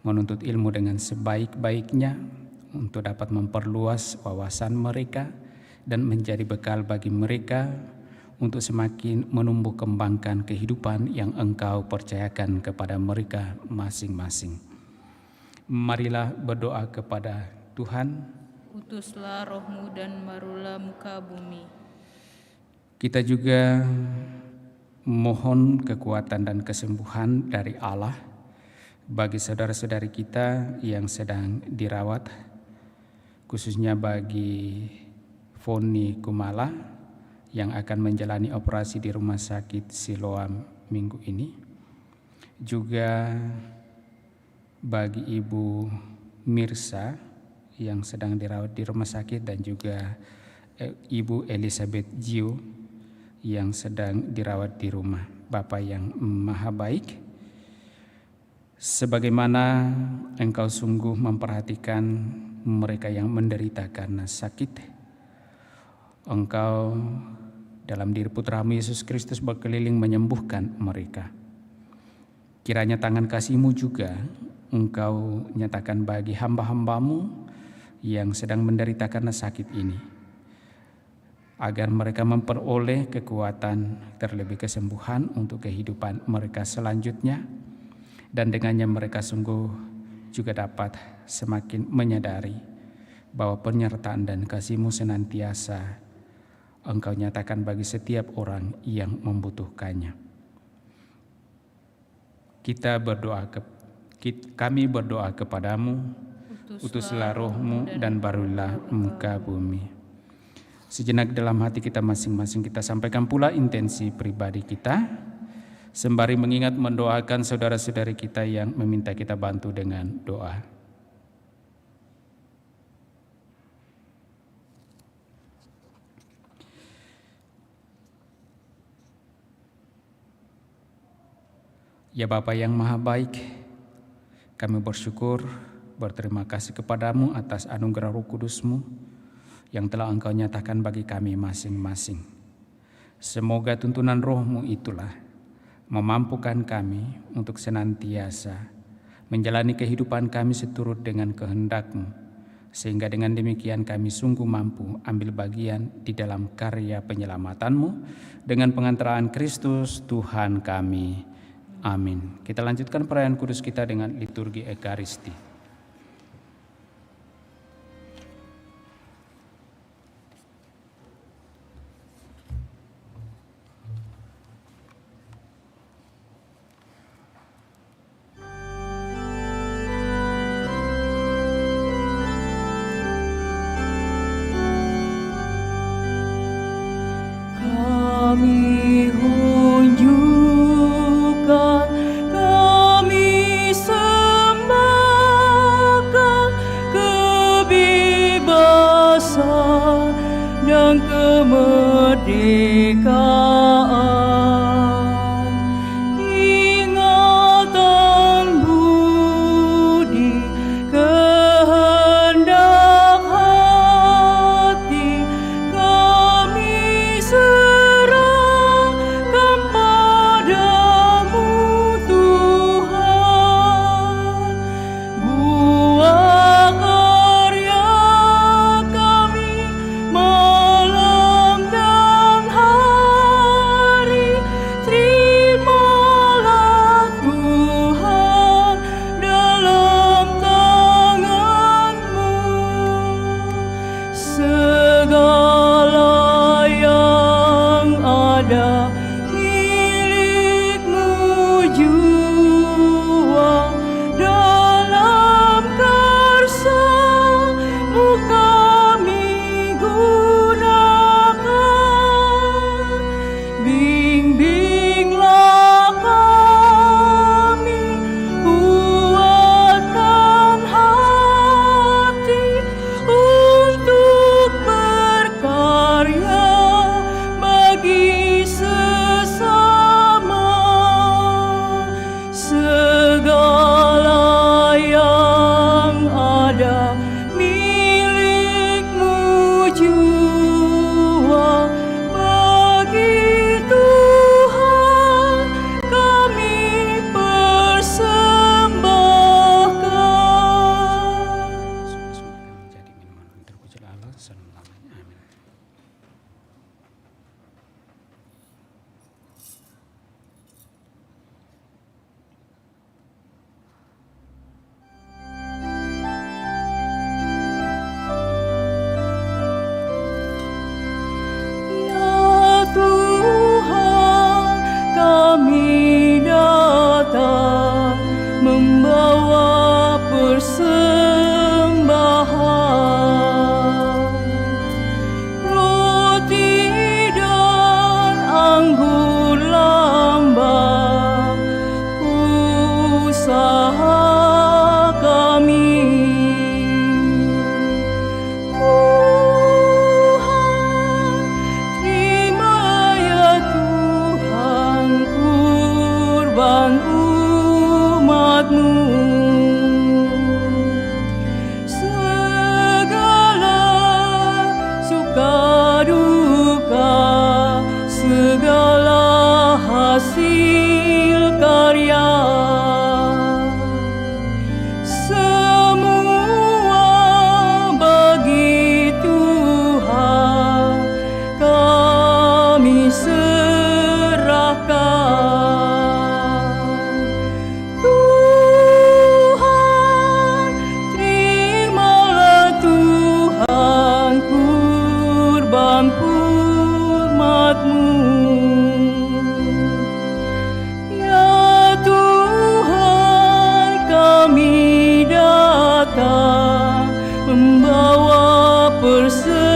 menuntut ilmu dengan sebaik-baiknya, untuk dapat memperluas wawasan mereka dan menjadi bekal bagi mereka untuk semakin menumbuh kembangkan kehidupan yang Engkau percayakan kepada mereka masing-masing. Marilah berdoa kepada Tuhan. Utuslah roh-Mu dan barulah muka bumi. Kita juga mohon kekuatan dan kesembuhan dari Allah bagi saudara-saudari kita yang sedang dirawat, khususnya bagi Foni Kumala yang akan menjalani operasi di Rumah Sakit Siloam minggu ini. Juga bagi Ibu Mirsa yang sedang dirawat di rumah sakit, dan juga Ibu Elizabeth Jiu yang sedang dirawat di rumah. Bapa yang Maha Baik, sebagaimana Engkau sungguh memperhatikan mereka yang menderita karena sakit, Engkau dalam diri Putra-Mu Yesus Kristus berkeliling menyembuhkan mereka. Kiranya tangan kasih-Mu juga Engkau nyatakan bagi hamba-hamba-Mu yang sedang menderita karena sakit ini, agar mereka memperoleh kekuatan, terlebih kesembuhan untuk kehidupan mereka selanjutnya, dan dengannya mereka sungguh juga dapat semakin menyadari bahwa penyertaan dan kasih-Mu senantiasa Engkau nyatakan bagi setiap orang yang membutuhkannya. Kami berdoa kepadamu, utuslah roh-Mu dan barulah muka bumi. Sejenak dalam hati kita masing-masing kita sampaikan pula intensi pribadi kita, sembari mengingat mendoakan saudara-saudari kita yang meminta kita bantu dengan doa. Ya Bapa yang Maha Baik, kami bersyukur, berterima kasih kepadamu atas anugerah Roh Kudus-Mu yang telah Engkau nyatakan bagi kami masing-masing. Semoga tuntunan Roh-Mu itulah memampukan kami untuk senantiasa menjalani kehidupan kami seturut dengan kehendak-Mu, sehingga dengan demikian kami sungguh mampu ambil bagian di dalam karya penyelamatan-Mu dengan pengantaraan Kristus Tuhan kami. Amin. Kita lanjutkan perayaan kudus kita dengan liturgi Ekaristi. besar dan kemerdekaan. Ingatan budi kehendak hati kami serahkan padamu Tuhan. Buah karya kami malam dan hari, terimalah Tuhan dalam tangan-Mu. Segala yang ada milik-Mu jua, dalam karsa-Mu kami gunakan. Bimbinglah kami, kuatkan hati untuk berkarya bagi sesama. Segala yang ada milik-Mu jua, bagi Tuhan kami persembahkan. Menjadi minuman terpuji Allah selamanya. Amin. Ya Tuhan, kami datang membawa persembahan. Roti dan anggur lambang, usaha kami. Tuhan, terima ya Tuhan kurban umat-Mu. Segala suka duka, segala hasil karya, semua bagi Tuhan kami serahkan. Tuhan, terimalah Tuhan kurban umat-Mu. Ya Tuhan, kami datang membawa persembahan.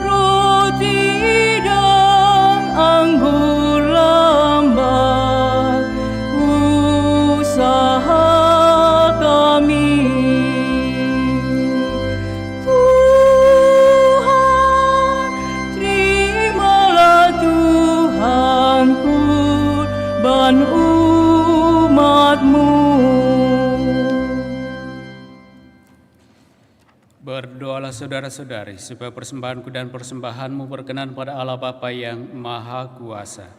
Roti dan anggur lambang, usaha kami. Tuhan, terimalah Tuhan kurban umat-Mu. Berdoalah saudara-saudari supaya persembahanku dan persembahanmu berkenan pada Allah Bapa yang Maha Kuasa.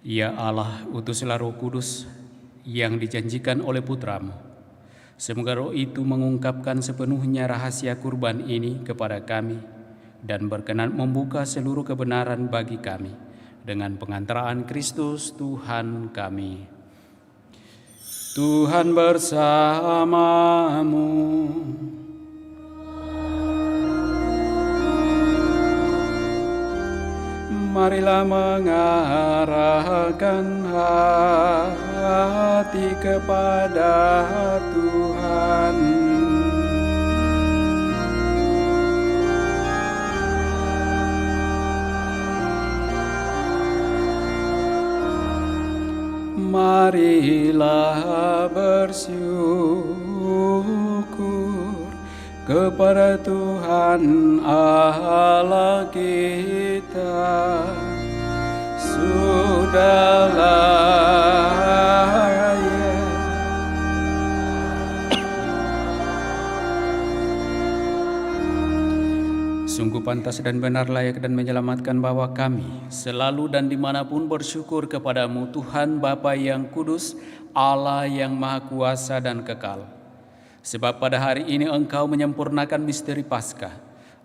Ya Allah, utuslah Roh Kudus yang dijanjikan oleh Putra-Mu. Semoga Roh itu mengungkapkan sepenuhnya rahasia kurban ini kepada kami dan berkenan membuka seluruh kebenaran bagi kami dengan pengantaraan Kristus Tuhan kami. Tuhan bersamamu. Marilah mengarahkan hati kepada Tuhan. Marilah bersyukur kepada Tuhan Allah kita. Sudahlah ya. Sungguh pantas dan benar, layak dan menyelamatkan bahwa kami selalu dan dimanapun bersyukur kepadamu Tuhan Bapa yang kudus, Allah yang maha kuasa dan kekal. Sebab pada hari ini Engkau menyempurnakan misteri Paskah.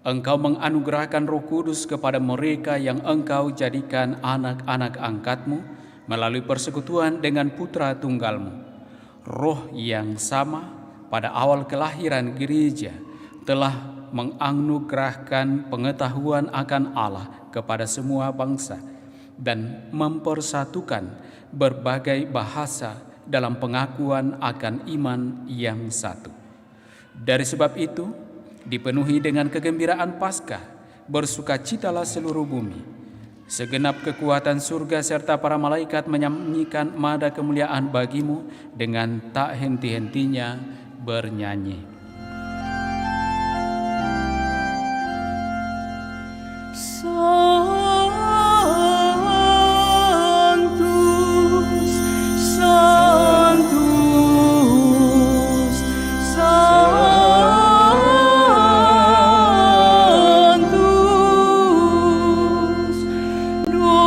Engkau menganugerahkan Roh Kudus kepada mereka yang Engkau jadikan anak-anak angkat-Mu melalui persekutuan dengan Putra Tunggal-Mu. Roh yang sama pada awal kelahiran gereja telah menganugerahkan pengetahuan akan Allah kepada semua bangsa dan mempersatukan berbagai bahasa dalam pengakuan akan iman yang satu. Dari sebab itu, dipenuhi dengan kegembiraan Paskah, bersukacitalah seluruh bumi. Segenap kekuatan surga serta para malaikat menyanyikan nada kemuliaan bagimu dengan tak henti-hentinya bernyanyi. Sanctus, Sanctus, Sanctus, Dominus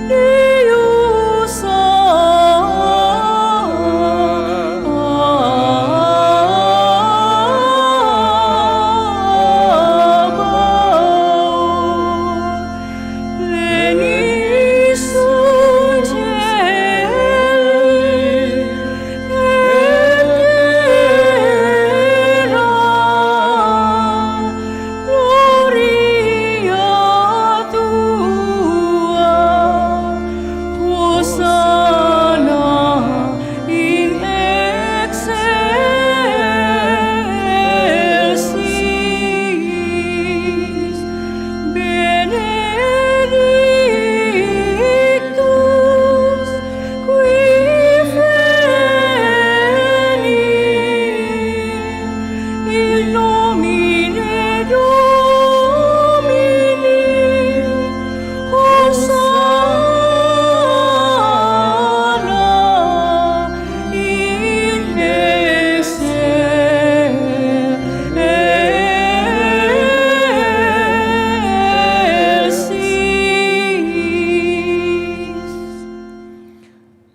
Deus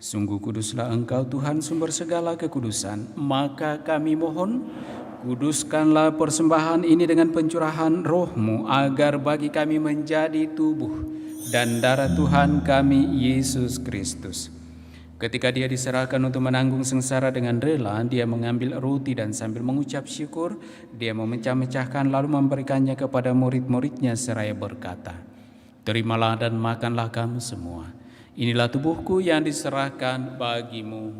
Sungguh kuduslah Engkau Tuhan sumber segala kekudusan, maka kami mohon kuduskanlah persembahan ini dengan pencurahan Roh-Mu agar bagi kami menjadi tubuh dan darah Tuhan kami Yesus Kristus. Ketika Dia diserahkan untuk menanggung sengsara dengan rela, Dia mengambil roti dan sambil mengucap syukur, Dia memecah-mecahkan lalu memberikannya kepada murid-muridnya seraya berkata, "Terimalah dan makanlah kamu semua. Inilah tubuhku yang diserahkan bagimu."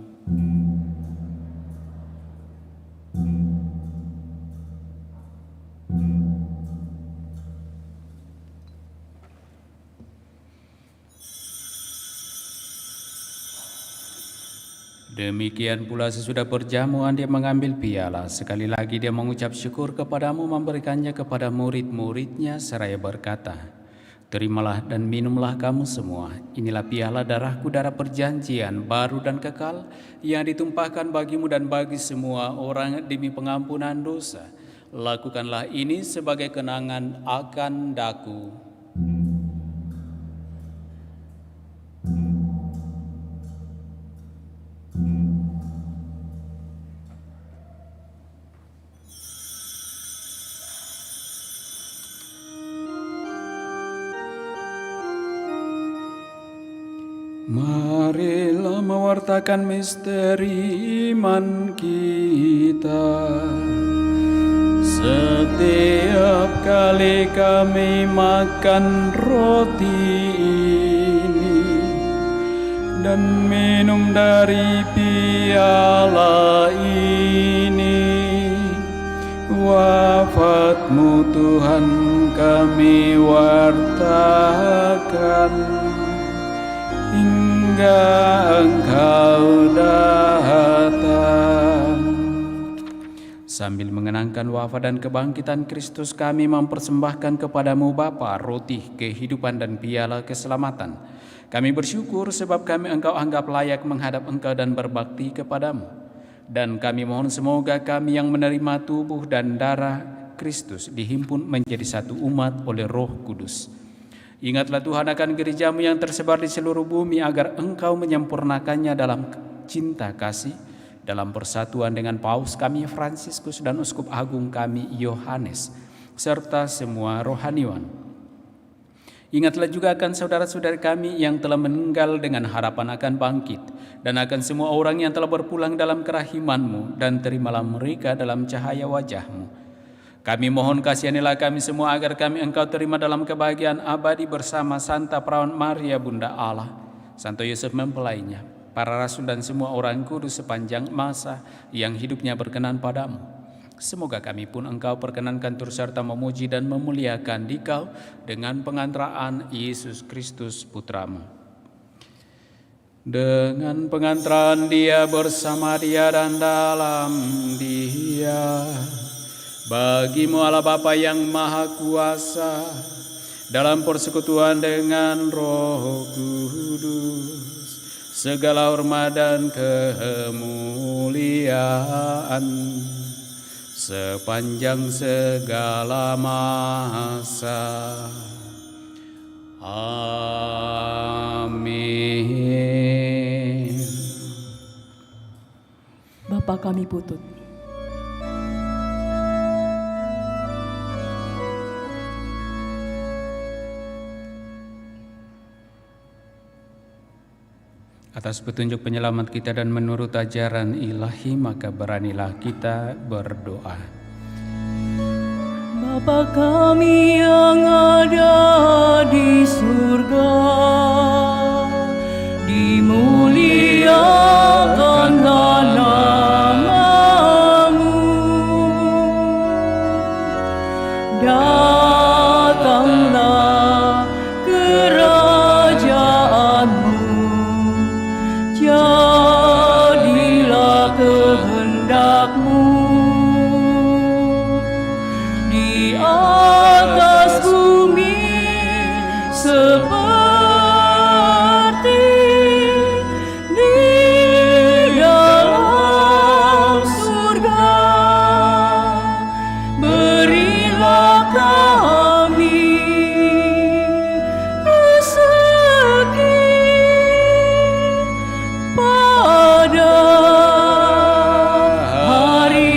Demikian pula sesudah perjamuan Dia mengambil piala. Sekali lagi Dia mengucap syukur kepadamu, memberikannya kepada murid-muridnya seraya berkata, "Terimalah dan minumlah kamu semua. Inilah piala darahku, darah perjanjian baru dan kekal yang ditumpahkan bagimu dan bagi semua orang demi pengampunan dosa. Lakukanlah ini sebagai kenangan akan daku." Marilah mewartakan misteri iman kita. Setiap kali kami makan roti ini dan minum dari piala ini, wafat-Mu Tuhan kami kami wartakan hingga Engkau datang. Sambil mengenangkan wafat dan kebangkitan Kristus, kami mempersembahkan kepadamu Bapa roti kehidupan dan piala keselamatan. Kami bersyukur sebab kami Engkau anggap layak menghadap Engkau dan berbakti kepadamu. Dan kami mohon semoga kami yang menerima tubuh dan darah Kristus dihimpun menjadi satu umat oleh Roh Kudus. Ingatlah Tuhan akan gerejamu yang tersebar di seluruh bumi, agar Engkau menyempurnakannya dalam cinta kasih, dalam persatuan dengan Paus kami Fransiskus dan Uskup Agung kami Yohanes, serta semua rohaniwan. Ingatlah juga akan saudara-saudari kami yang telah meninggal dengan harapan akan bangkit, dan akan semua orang yang telah berpulang dalam kerahiman-Mu, dan terimalah mereka dalam cahaya wajah-Mu. Kami mohon kasihanilah kami semua agar kami Engkau terima dalam kebahagiaan abadi bersama Santa Perawan Maria Bunda Allah, Santo Yosef mempelainya, para rasul dan semua orang kudus sepanjang masa yang hidupnya berkenan padamu. Semoga kami pun Engkau perkenankan turut serta memuji dan memuliakan Dikau dengan pengantaraan Yesus Kristus Putramu. Dengan pengantaran Dia, bersama Dia dan dalam Dia, bagimu Allah Bapa yang Maha Kuasa, dalam persekutuan dengan Roh Kudus, segala hormat dan kemuliaan sepanjang segala masa. Amin. Bapa kami putut, atas petunjuk penyelamat kita dan menurut ajaran ilahi, maka beranilah kita berdoa. Bapa kami yang ada di surga, dimuliakanlah nama-Mu, datanglah kerajaan-Mu, jadilah kehendak-Mu di atas bumi seperti di dalam surga. Berilah kami rezeki pada hari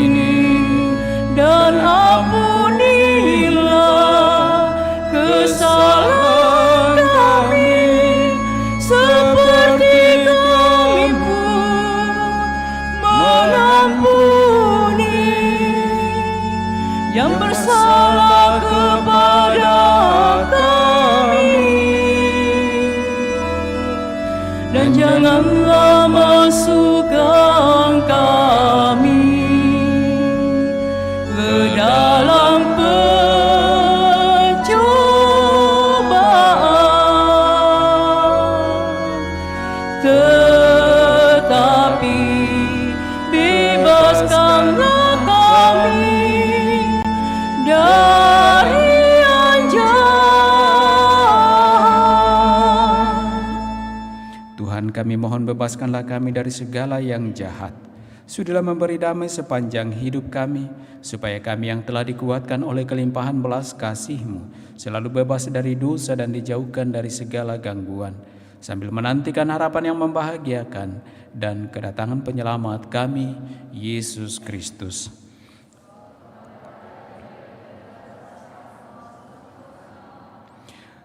ini, dan ampunilah kesalahan kami seperti kami pun mengampuni yang bersalah kepada kami. Dan janganlah masukkan kami ke dalam pencobaan, tetapi bebaskanlah kami dari yang jahat. Tuhan, kami mohon bebaskanlah kami dari segala yang jahat. Sudahlah memberi damai sepanjang hidup kami, supaya kami yang telah dikuatkan oleh kelimpahan belas kasih-Mu selalu bebas dari dosa dan dijauhkan dari segala gangguan, sambil menantikan harapan yang membahagiakan dan kedatangan penyelamat kami, Yesus Kristus.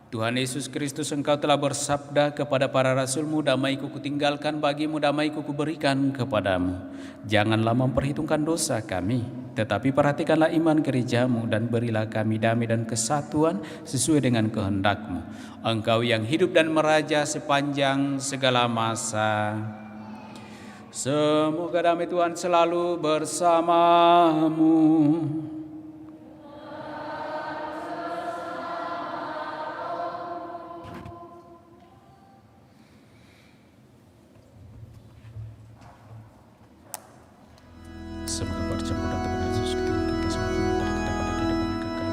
Tuhan Yesus Kristus, Engkau telah bersabda kepada para rasul-Mu, damai-Ku kutinggalkan bagimu, damai-Ku kuberikan kepadamu. Janganlah memperhitungkan dosa kami, tetapi perhatikanlah iman gereja-Mu, dan berilah kami damai dan kesatuan sesuai dengan kehendak-Mu. Engkau yang hidup dan meraja sepanjang segala masa. Semoga damai Tuhan selalu bersamamu. Semoga bercampur dan Tuhan Yesus kita semua mengantar kita pada kehidupan yang kekal.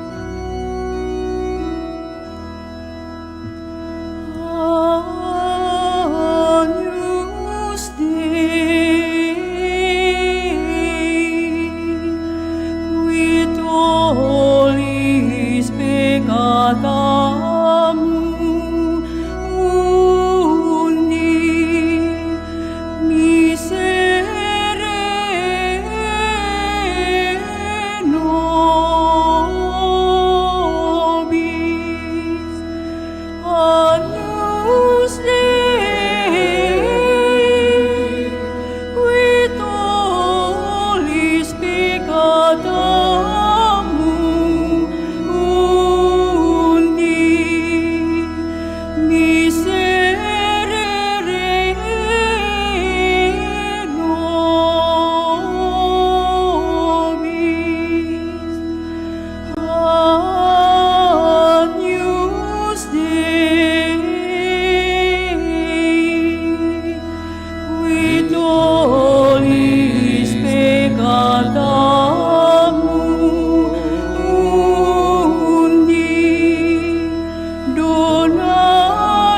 Agnus Dei, qui tollis peccata mundi, miserere nobis. Agnus Dei, qui tollis peccata mundi, miserere nobis. Agnus Dei, qui tollis peccata mundi, dona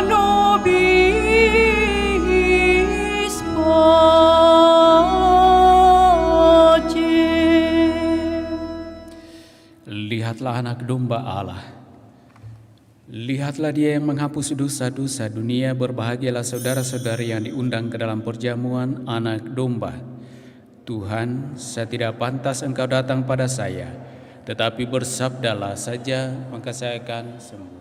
nobis pace. Lihatlah anak domba Allah. Lihatlah dia yang menghapus dosa-dosa dunia. Berbahagialah saudara-saudari yang diundang ke dalam perjamuan anak domba. Tuhan, saya tidak pantas engkau datang pada saya, tetapi bersabdalah saja, maka saya akan sembuh.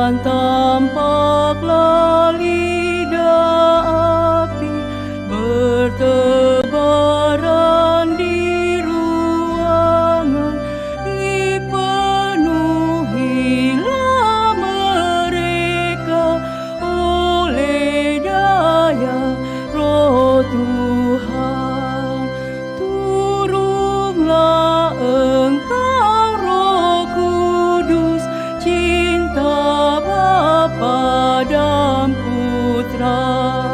dan tampaklah lidah api bertebaran di ruangan, dipenuhilah mereka oleh daya Roh Tuhan. Turunlah Engkau Roh Kudus, cinta Bapa dan Putra.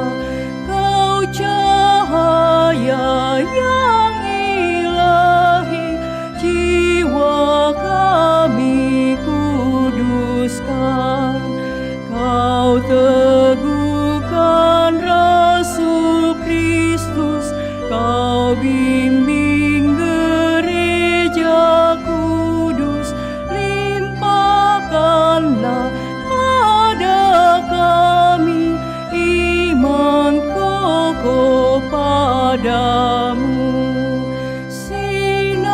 Kau cahaya yang ilahi, jiwa kami kuduskan. Kau teguhkan Rasul Kristus, Kau bimbing gereja kudus, limpahkanlah pada kami iman kokoh padamu. Sinarilah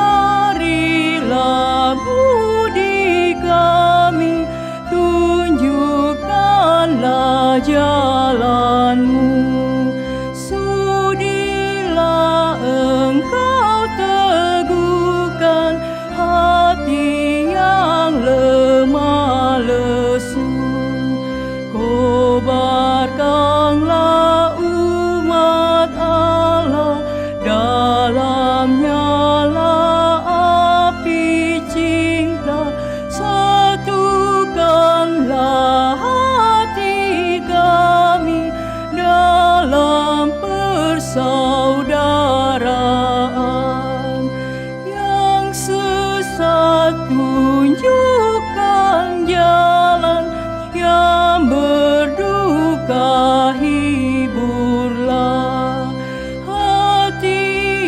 budi kami, tunjukkanlah jalanmu. Sudilah Engkau teguhkan hati yang lemah lesu. Kobarkanlah umat Allah, dalam nyala api cinta. Satukanlah hati kami dalam persaudaraan. Yang sesat tunjukkan jalan, yang berduka hiburlah. Hati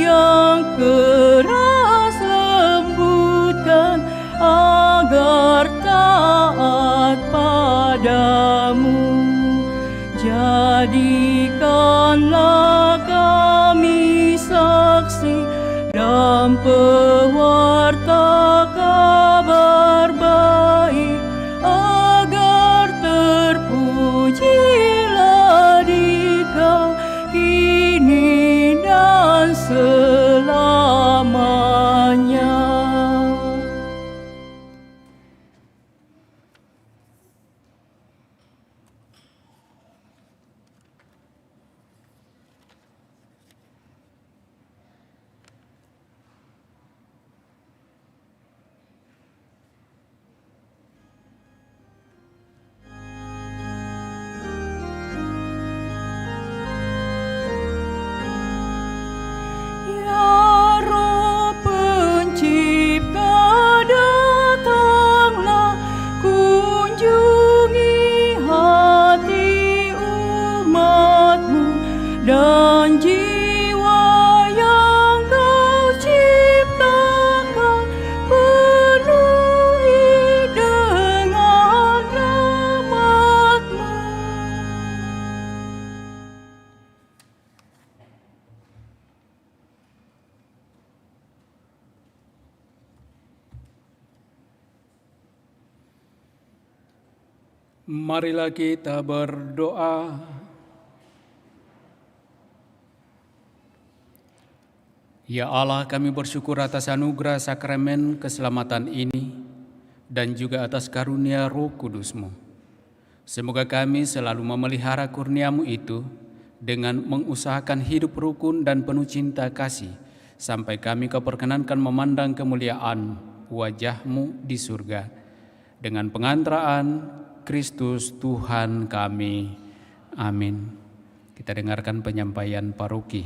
yang keras lembutkan, agar taat padamu. Jadikanlah kami saksi dan pewarta kabar baik, agar terpujilah Dikau kini dan selamanya. Ya Roh Pencipta, datanglah, kunjungi hati umat-Mu dan jiwa yang Kau ciptakan, penuhi dengan rahmat-Mu. Marilah kita berdoa. Ya Allah, kami bersyukur atas anugerah sakramen keselamatan ini dan juga atas karunia Roh Kudus-Mu. Semoga kami selalu memelihara kurnia-Mu itu dengan mengusahakan hidup rukun dan penuh cinta kasih, sampai kami Kau perkenankan memandang kemuliaan wajah-Mu di surga. Dengan pengantaraan Kristus Tuhan kami. Amin. Kita dengarkan penyampaian paroki.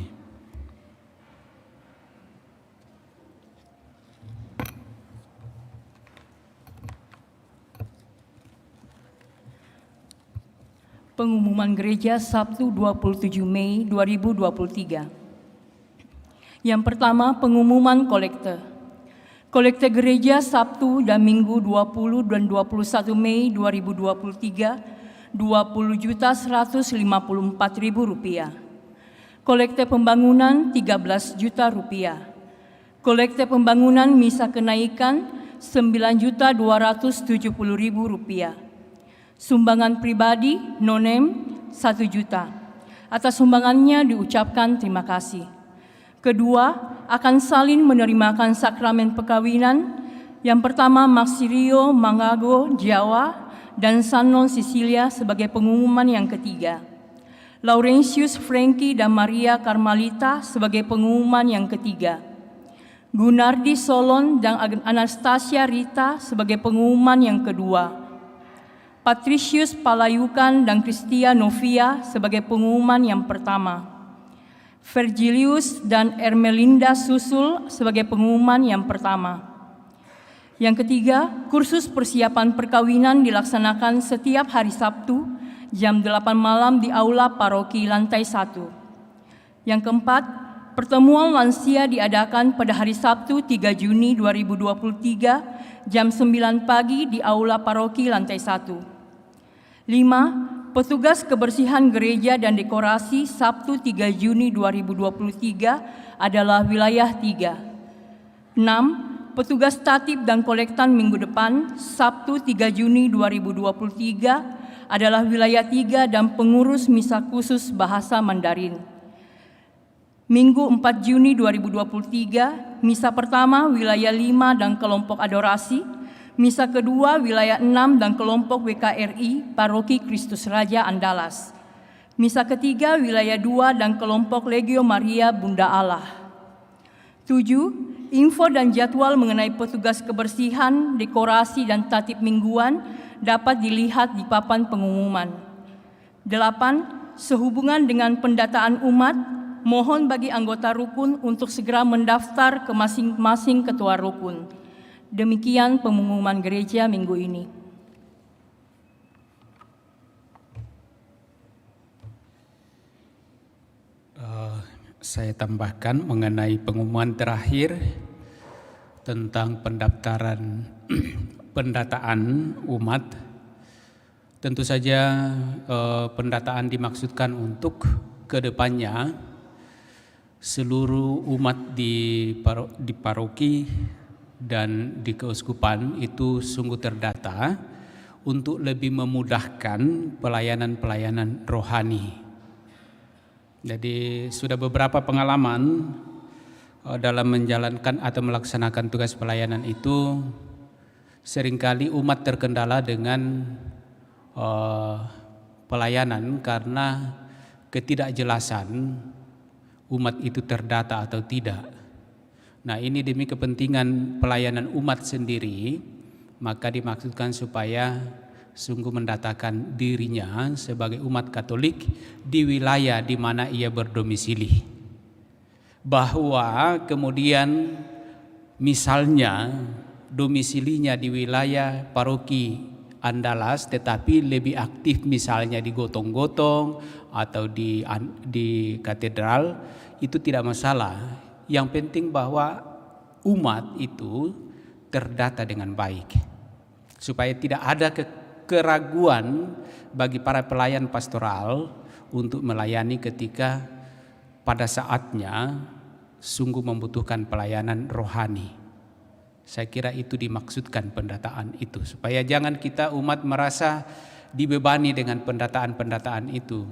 Pengumuman gereja Sabtu 27 Mei 2023. Yang pertama, pengumuman kolekte. Kolekte gereja Sabtu dan Minggu 20 dan 21 Mei 2023, Rp20.154.000. Kolekte pembangunan Rp13 juta. Kolekte pembangunan misa kenaikan Rp9.270.000. Sumbangan pribadi Nonem 1 juta. Atas sumbangannya diucapkan terima kasih. Kedua, akan saling menerimakan sakramen perkawinan. Yang pertama, Maxirio Mangago Jawa dan Sanon Sicilia sebagai pengumuman yang ketiga. Laurentius Frankie dan Maria Carmelita sebagai pengumuman yang ketiga. Gunardi Solon dan Anastasia Rita sebagai pengumuman yang kedua. Patricius Palayukan dan Kristia Novia sebagai pengumuman yang pertama. Virgilius dan Ermelinda Susul sebagai pengumuman yang pertama. Yang ketiga, kursus persiapan perkawinan dilaksanakan setiap hari Sabtu jam 8 malam di Aula Paroki lantai 1. Yang keempat, pertemuan lansia diadakan pada hari Sabtu 3 Juni 2023 jam 9 pagi di Aula Paroki lantai 1. 5. Petugas kebersihan gereja dan dekorasi Sabtu 3 Juni 2023 adalah wilayah 3. 6. Petugas tatib dan kolektan minggu depan Sabtu 3 Juni 2023 adalah wilayah 3 dan pengurus misa khusus bahasa Mandarin. Minggu 4 Juni 2023, misa pertama wilayah 5 dan kelompok adorasi. Misa kedua wilayah 6 dan kelompok WKRI Paroki Kristus Raja Andalas. Misa ketiga wilayah 2 dan kelompok Legio Maria Bunda Allah. 7. Info dan jadwal mengenai petugas kebersihan, dekorasi dan tatib mingguan dapat dilihat di papan pengumuman. 8. Sehubungan dengan pendataan umat, mohon bagi anggota rukun untuk segera mendaftar ke masing-masing ketua rukun. Demikian pengumuman gereja minggu ini. Saya tambahkan mengenai pengumuman terakhir tentang pendataan umat. Tentu saja pendataan dimaksudkan untuk kedepannya seluruh umat di paroki dan di keuskupan itu sungguh terdata untuk lebih memudahkan pelayanan-pelayanan rohani. Jadi sudah beberapa pengalaman dalam menjalankan atau melaksanakan tugas pelayanan itu, seringkali umat terkendala dengan pelayanan karena ketidakjelasan umat itu terdata atau tidak. Nah, ini demi kepentingan pelayanan umat sendiri, maka dimaksudkan supaya sungguh mendatakan dirinya sebagai umat Katolik di wilayah di mana ia berdomisili. Bahwa kemudian misalnya domisilinya di wilayah paroki Andalas tetapi lebih aktif misalnya di gotong-gotong atau di katedral, itu tidak masalah. Yang penting bahwa umat itu terdata dengan baik, supaya tidak ada keraguan bagi para pelayan pastoral untuk melayani ketika pada saatnya sungguh membutuhkan pelayanan rohani. Saya kira itu dimaksudkan pendataan itu, supaya jangan kita umat merasa dibebani dengan pendataan-pendataan itu.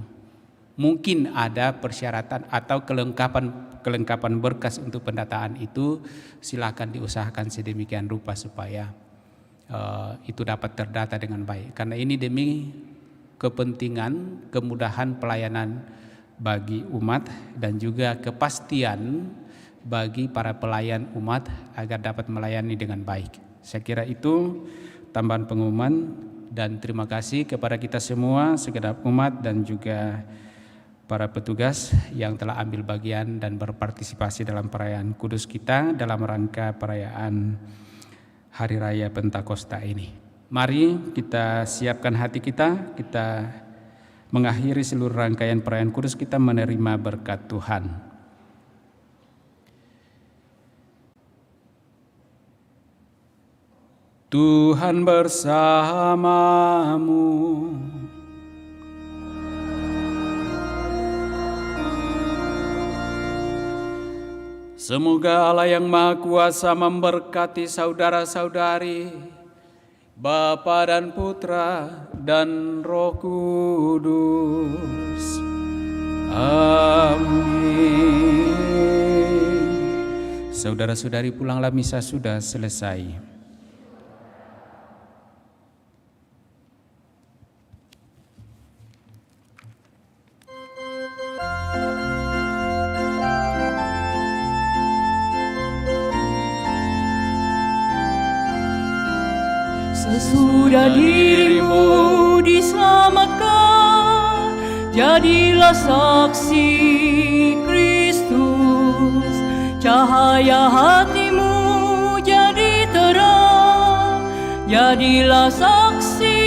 Mungkin ada persyaratan atau kelengkapan berkas untuk pendataan itu, silakan diusahakan sedemikian rupa supaya itu dapat terdata dengan baik. Karena ini demi kepentingan kemudahan pelayanan bagi umat dan juga kepastian bagi para pelayan umat agar dapat melayani dengan baik. Saya kira itu tambahan pengumuman, dan terima kasih kepada kita semua segenap umat dan juga para petugas yang telah ambil bagian dan berpartisipasi dalam perayaan kudus kita dalam rangka perayaan Hari Raya Pentakosta ini. Mari kita siapkan hati kita mengakhiri seluruh rangkaian perayaan kudus kita menerima berkat Tuhan. Tuhan bersamamu. Semoga Allah yang Maha Kuasa memberkati saudara-saudari Bapa dan Putra dan Roh Kudus. Amin. Saudara-saudari, pulanglah, misa sudah selesai. Sesudah dirimu diselamatkan, jadilah saksi Kristus. Cahaya hatimu jadi terang, jadilah saksi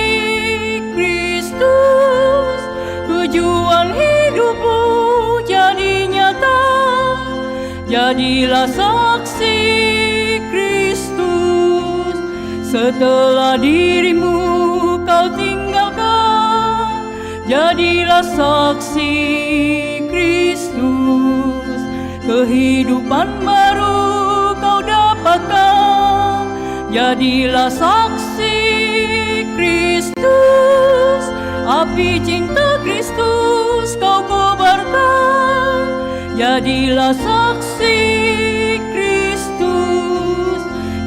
Kristus. Tujuan hidupmu jadi nyata, jadilah saksi Kristus. Setelah dirimu kau tinggalkan, jadilah saksi Kristus. Kehidupan baru kau dapatkan, jadilah saksi Kristus. Api cinta Kristus kau kobarkan, jadilah saksi Kristus.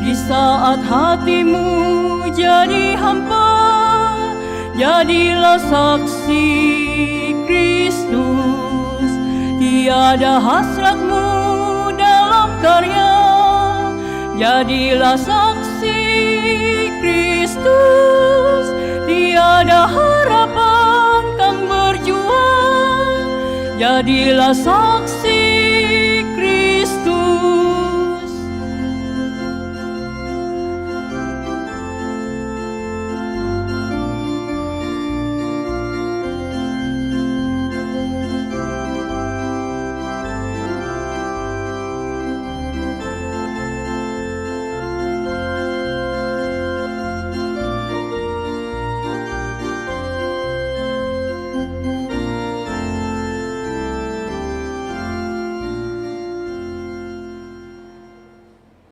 Di saat hatimu jadi hampa, jadilah saksi Kristus. Tiada hasratmu dalam karya, jadilah saksi Kristus. Tiada harapan kan berjuang, jadilah saksi